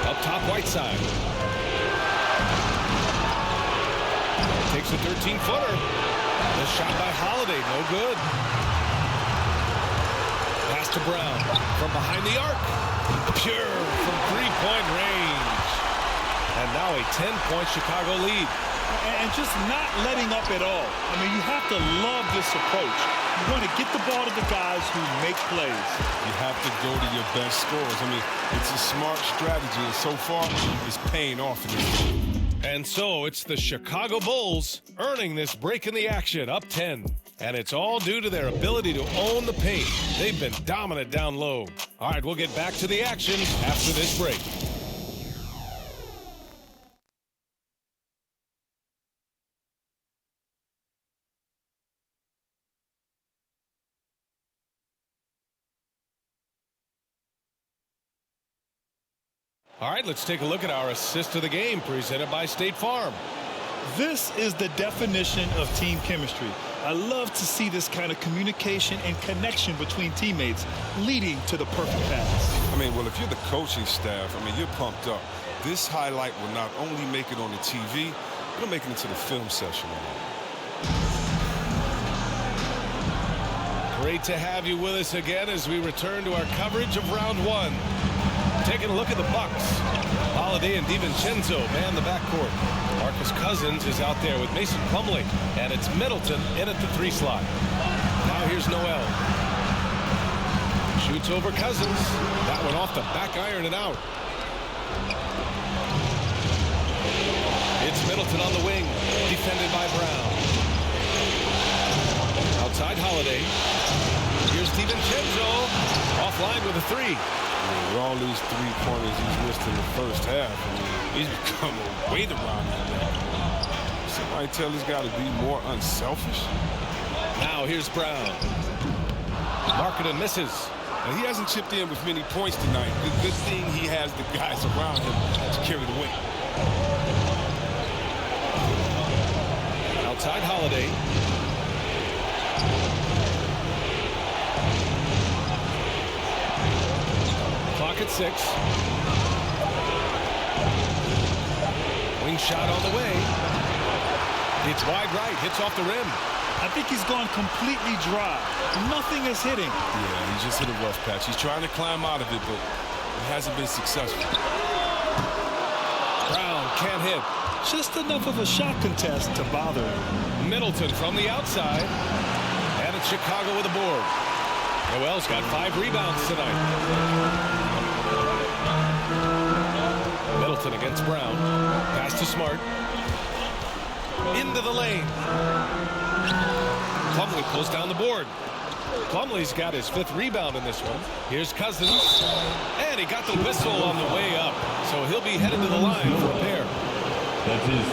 Up top, Whiteside. Takes a 13-footer. The shot by Holiday, no good. Pass to Brown from behind the arc. Pure from three-point range. And now a 10-point Chicago lead. And just not letting up at all. I mean, you have to love this approach. You want to get the ball to the guys who make plays. You have to go to your best scorers. I mean, it's a smart strategy, and so far, it's paying off in this game. And so it's the Chicago Bulls earning this break in the action, up 10. And it's all due to their ability to own the paint. They've been dominant down low. All right, we'll get back to the action after this break. All right, let's take a look at our assist of the game presented by State Farm. This is the definition of team chemistry. I love to see this kind of communication and connection between teammates leading to the perfect pass. I mean, well, if you're the coaching staff, I mean, you're pumped up. This highlight will not only make it on the TV, it'll make it into the film session. Great to have you with us again as we return to our coverage of round 1. Taking a look at the Bucks. Holiday and DiVincenzo man the backcourt. Marcus Cousins is out there with Mason Plumlee, and it's Middleton in at the 3 slot. Now here's Noel. Shoots over Cousins. That one off the back iron and out. It's Middleton on the wing, defended by Brown. Outside Holiday. Here's DiVincenzo. Offline with a 3. With all these 3-pointers he's missed in the first half, I mean, he's become a weight around that. Somebody tell this guy to be more unselfish. Now here's Brown. Markkanen misses. And he hasn't chipped in with many points tonight. Good thing he has the guys around him to carry the weight. Outside Holiday. Clock at 6. Wing shot on the way. It's wide right, hits off the rim. I think he's gone completely dry. Nothing is hitting. Yeah, he just hit a rough patch. He's trying to climb out of it, but it hasn't been successful. Brown can't hit. Just enough of a shot contest to bother him. Middleton from the outside. And it's Chicago with a board. Noel's got 5 rebounds tonight. Middleton against Brown. Pass to Smart. Into the lane. Plumlee pulls down the board. Plumlee's got his 5th rebound in this one. Here's Cousins. And he got the whistle on the way up. So he'll be headed to the line for a pair.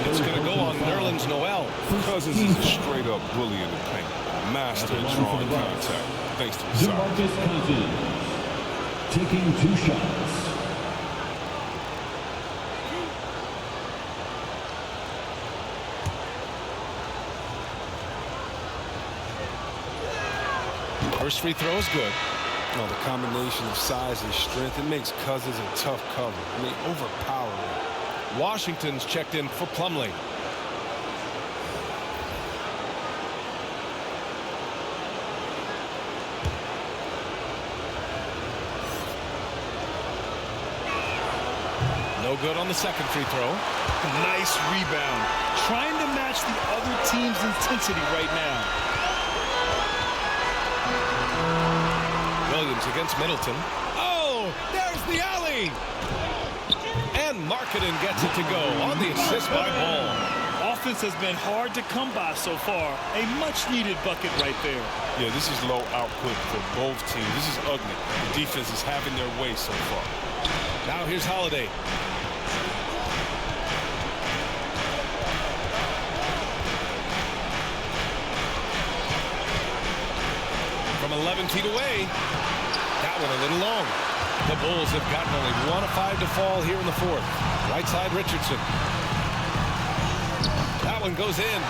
It's going to go on Nerlens Noel. Cousins is a straight-up bully in the paint. Master at drawing contact. Thanks to his Cousins taking 2 shots. First free throw is good. No, the combination of size and strength, it makes Cousins a tough cover. I mean, overpowering. Washington's checked in for Plumlee. No good on the second free throw. Nice rebound. Trying to match the other team's intensity right now. Williams against Middleton. Oh, there's the alley. And Markkanen gets it to go on the assist by Ball. Offense has been hard to come by so far. A much-needed bucket right there. Yeah, this is low output for both teams. This is ugly. The defense is having their way so far. Now here's Holiday. 11 feet away. That one a little long. The Bulls have gotten only 1 of 5 to fall here in the fourth. Right side, Richardson. That one goes in.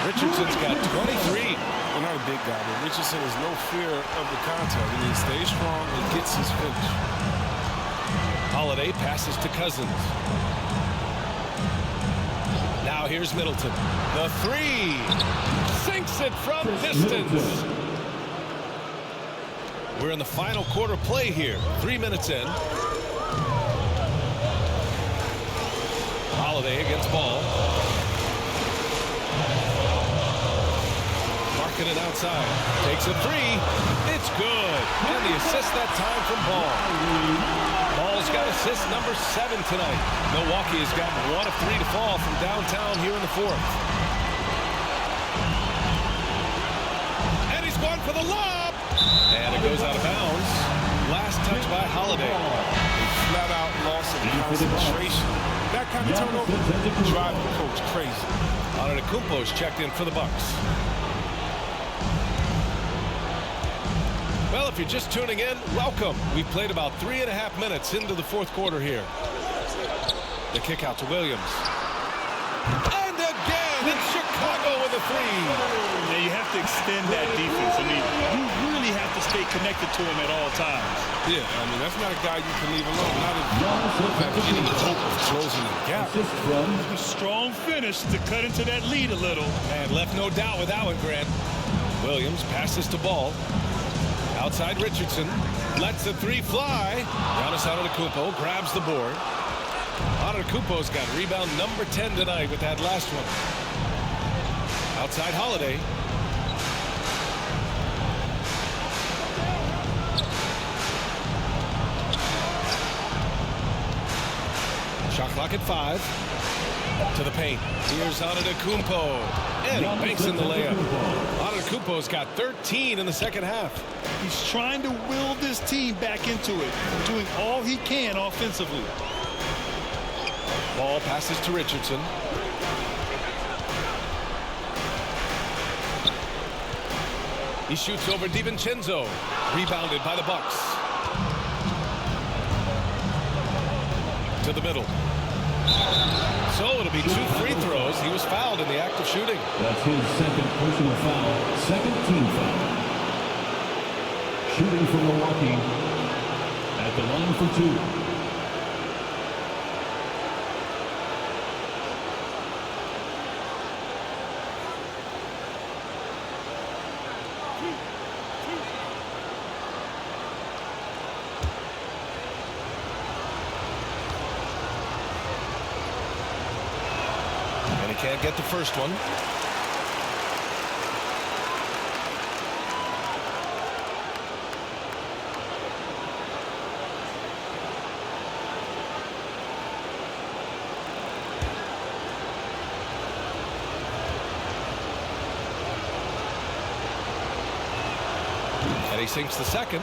Richardson's got 23. Well, not a big guy, but Richardson has no fear of the contact. I mean, he stays strong and gets his finish. Holiday passes to Cousins. Now here's Middleton. The three. Sinks it from distance. We're in the final quarter play here. 3 minutes in. Holiday against Ball. Markkanen outside. Takes a three. It's good. And the assist that time from Ball. Ball's got assist number 7 tonight. Milwaukee has gotten 1 of 3 to fall from downtown here in the fourth. And he's going for the lob. And it goes out of bounds. Last touch by Holiday. A flat-out loss of concentration. That kind of turnover drives the coach crazy. Antetokounmpo's checked in for the Bucks. Well, if you're just tuning in, welcome. We've played about 3.5 minutes into the fourth quarter here. The kick out to Williams. And again, it's Chicago with a three. Now you have to extend that defense. I mean, you really have to stay connected to him at all times. Yeah, I mean, that's not a guy you can leave alone. Not if you have any hope of closing the gap. A strong finish to cut into that lead a little. And left no doubt with that one, Grant. Williams passes to Ball. Outside Richardson. Lets the three fly. Giannis Antetokounmpo grabs the board. Antetokounmpo's got rebound number 10 tonight with that last one. Outside Holiday. Shot clock at 5. To the paint. Here's Antetokounmpo. And he banks in the layup. Antetokounmpo's got 13 in the second half. He's trying to will this team back into it, doing all he can offensively. Ball passes to Richardson. He shoots over DiVincenzo. Rebounded by the Bucks. To the middle. So it'll be 2 free throws. He was fouled in the act of shooting. That's his second personal foul. Second team foul. Shooting for Milwaukee at the line for 2. Can't get the first one. And he sinks the second.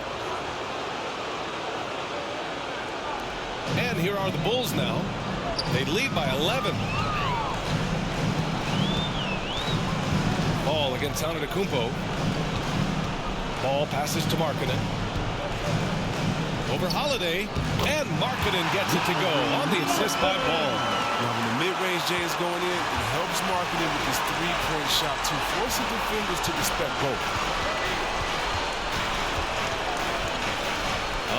And here are the Bulls now. They lead by 11. Ball against Antetokounmpo. Ball passes to Markkanen. Over Holiday. And Markkanen gets it to go on the assist by Ball. Now, when the mid-range J is going in, it helps Markkanen with his three-point shot to force the defenders to respect both.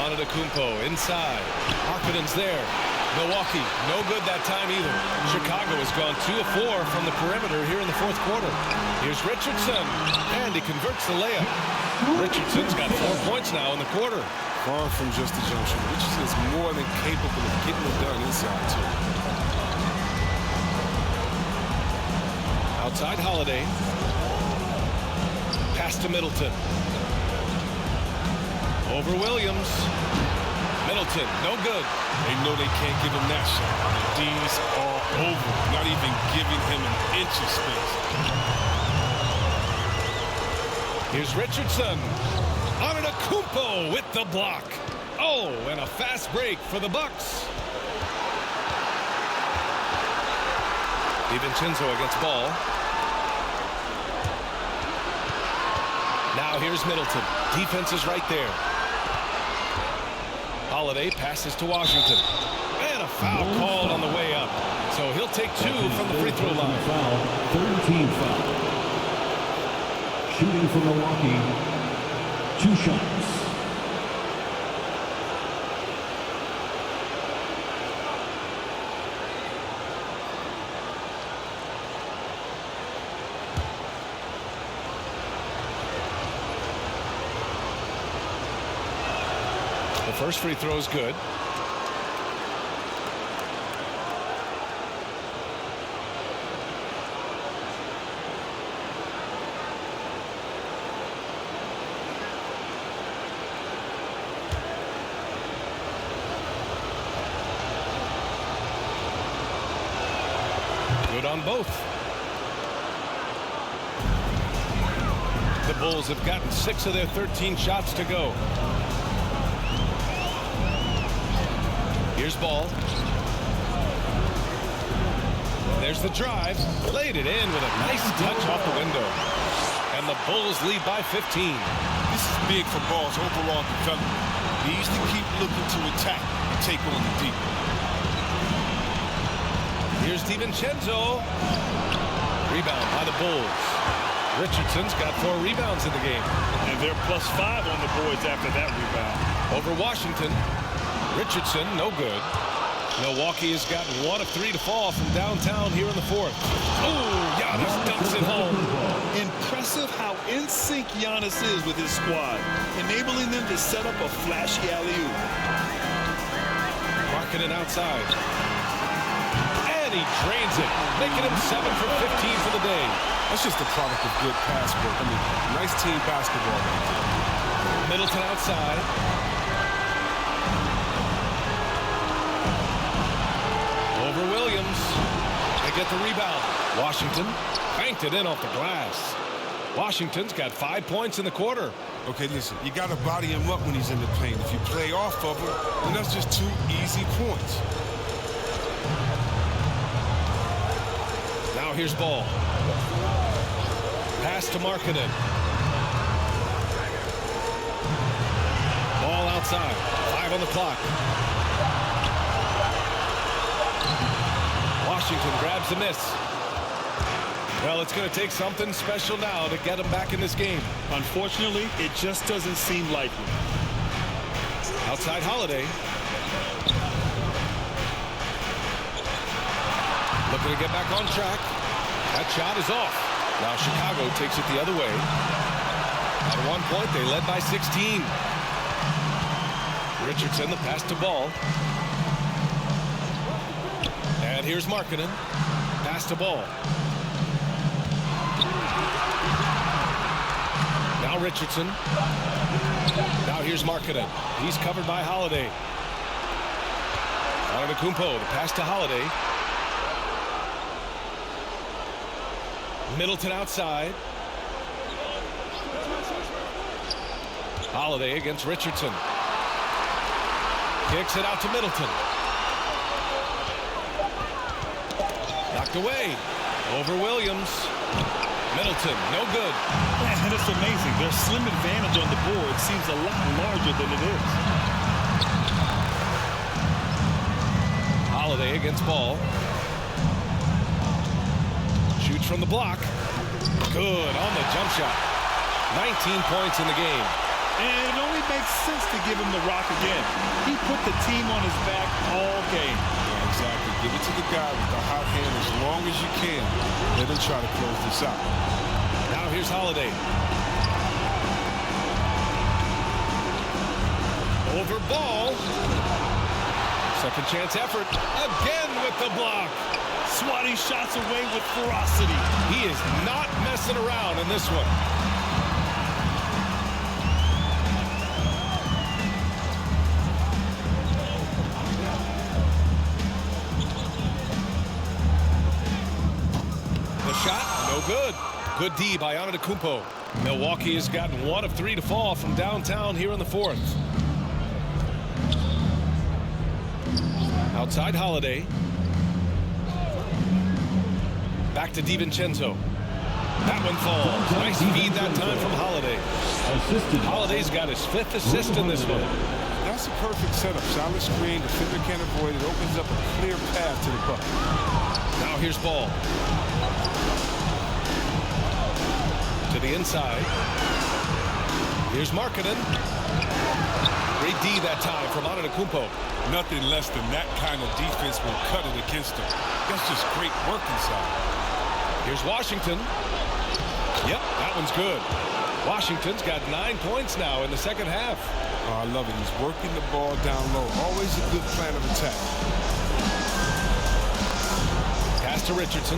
Antetokounmpo inside. Markkanen's there. Milwaukee, no good that time either. Chicago has gone 2 of 4 from the perimeter here in the fourth quarter. Here's Richardson, and he converts the layup. Richardson's got 4 points now in the quarter. Far from just a jump shot. Richardson is more than capable of getting it done inside, too. Outside Holiday. Pass to Middleton. Over Williams. Middleton, no good. They know they can't give him that shot. The D's all over, not even giving him an inch of space. Here's Richardson. Antetokounmpo with the block. Oh, and a fast break for the Bucks. DiVincenzo against Ball. Now Now here's Middleton. Defense is right there. Holiday passes to Washington. And a foul called on the way up. So he'll take 2 from the free throw line. Third team foul. Shooting for Milwaukee. 2 shots. The first free throw is good. Good on both. The Bulls have gotten 6 of their 13 shots to go. Here's Ball. There's the drive. Laid it in with a nice touch off the window. And the Bulls lead by 15. This is big for Ball's overall development. He needs to keep looking to attack and take on the deep. Here's DiVincenzo. Rebound by the Bulls. Richardson's got 4 rebounds in the game. And they're +5 on the boards after that rebound. Over Washington. Richardson, no good. Milwaukee has gotten 1 of 3 to fall from downtown here in the 4th. Oh, Giannis dumps it home. Impressive how in sync Giannis is with his squad, enabling them to set up a flashy alley-oop. Markkanen outside. And he drains it, making him 7 for 15 for the day. That's just a product of good pass work. I mean, nice team basketball. Middleton outside. Over Williams. They get the rebound. Washington banked it in off the glass. Washington's got 5 points in the quarter. Okay, listen, you got to body him up when he's in the paint. If you play off of him, then that's just 2 easy points. Now here's Ball. Pass to Markkanen. Ball outside. 5 on the clock. Washington grabs the miss. Well, it's going to take something special now to get him back in this game. Unfortunately, it just doesn't seem likely. Outside Holiday. Looking to get back on track. That shot is off. Now Chicago takes it the other way. At 1 point, they led by 16. Richardson, the pass to Ball. And here's Markkanen. Pass to Ball. Now Richardson. Now here's Markkanen. He's covered by Holiday. Antetokounmpo, the pass to Holiday. Middleton outside. Holiday against Richardson. Kicks it out to Middleton. Knocked away. Over Williams. Middleton, no good. And it's amazing. Their slim advantage on the board seems a lot larger than it is. Holiday against Ball. Shoots from the block. Good on the jump shot. 19 points in the game. And it only makes sense to give him the rock again. He put the team on his back all game. Yeah, exactly. Give it to the guy with the hot hand as long as you can. Let him try to close this out. Now here's Holiday. Over Ball. Second chance effort. Again with the block. Swatting shots away with ferocity. He is not messing around in this one. The shot, no good. Good D by Antetokounmpo. Milwaukee has gotten 1 of 3 to fall from downtown here in the 4th. Outside Holiday. Back to DiVincenzo. That one falls. Nice feed that time from Holiday. Holiday's got his 5th assist in this one. That's a perfect setup. Solid screen. Defender can't avoid it. Opens up a clear path to the bucket. Now here's Ball. To the inside. Here's Markkanen. Great D that time from Antetokounmpo. Nothing less than that kind of defense will cut it against him. That's just great work inside. Here's Washington. Yep, that one's good. Washington's got 9 points now in the second half. Oh, I love it. He's working the ball down low. Always a good plan of attack. Pass to Richardson.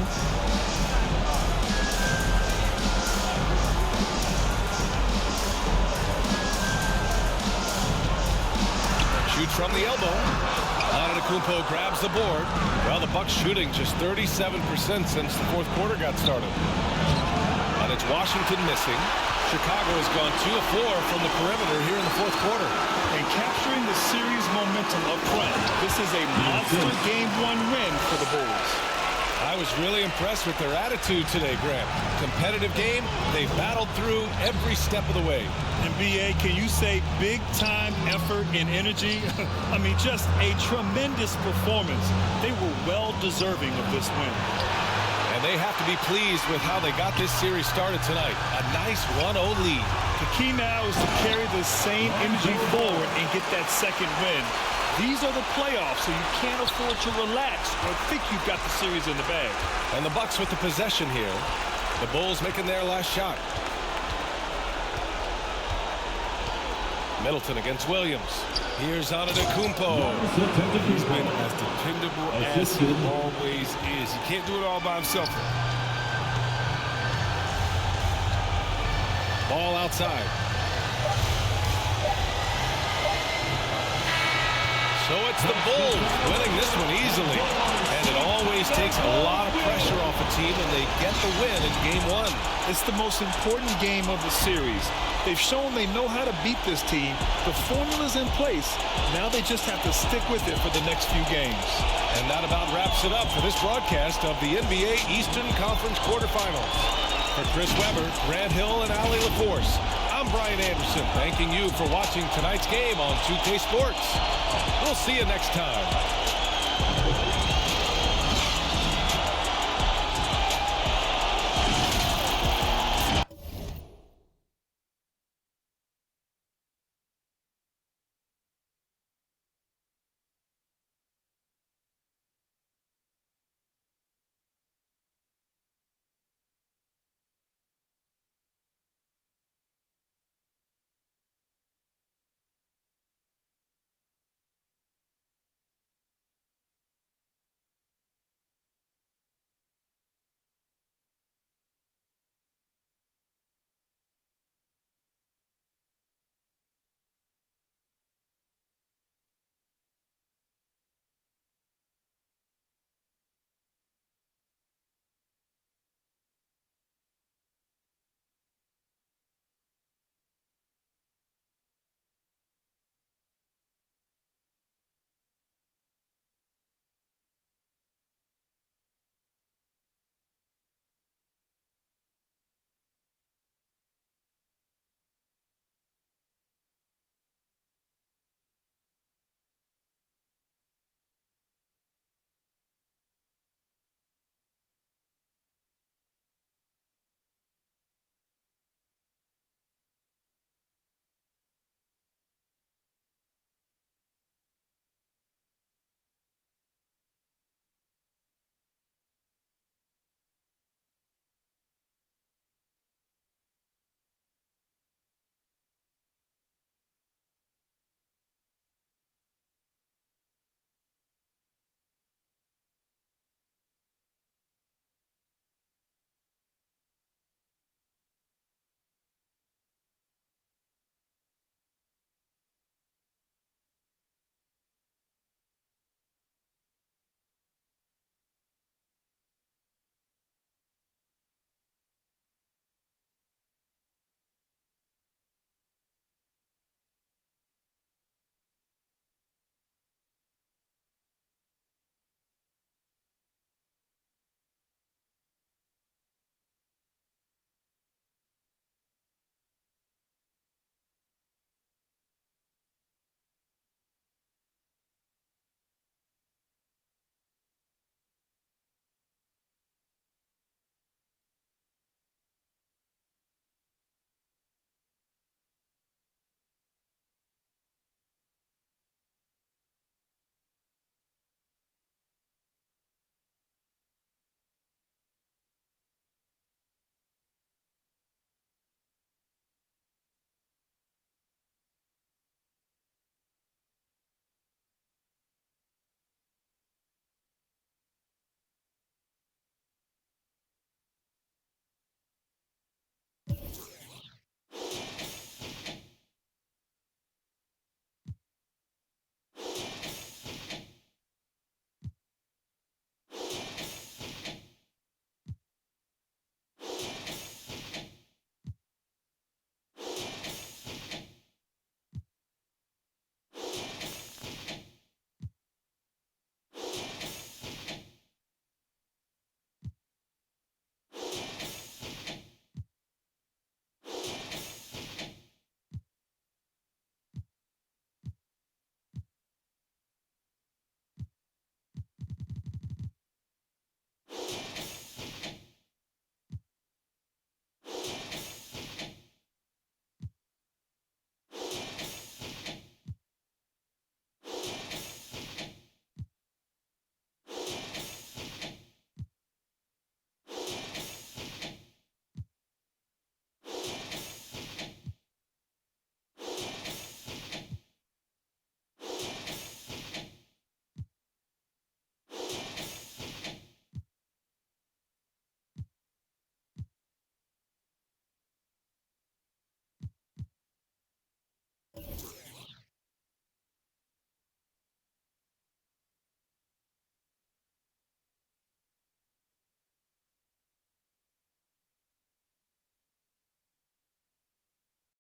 Shoots from the elbow. Antetokounmpo grabs the board. Well, the Bucks shooting just 37% since the fourth quarter got started. And it's Washington missing. Chicago has gone 2 of 4 from the perimeter here in the fourth quarter. And capturing the series momentum up front. This is a monster Game 1 win for the Bulls. I was really impressed with their attitude today, Grant. Competitive game. They battled through every step of the way. NBA, can you say big-time effort and energy? I mean, just a tremendous performance. They were well-deserving of this win. And they have to be pleased with how they got this series started tonight. A nice 1-0 lead. The key now is to carry the same energy forward and get that second win. These are the playoffs, so you can't afford to relax or think you've got the series in the bag. And the Bucks with the possession here. The Bulls making their last shot. Middleton against Williams. Here's Antetokounmpo. He's been as dependable as he always is. He can't do it all by himself. Ball outside. So it's the Bulls winning this one easily. And it always takes a lot of pressure off a team when they get the win in Game 1. It's the most important game of the series. They've shown they know how to beat this team. The formula's in place. Now they just have to stick with it for the next few games. And that about wraps it up for this broadcast of the NBA Eastern Conference quarterfinals. For Chris Webber, Grant Hill, and Ali LaForce, I'm Brian Anderson, thanking you for watching tonight's game on 2K Sports. We'll see you next time.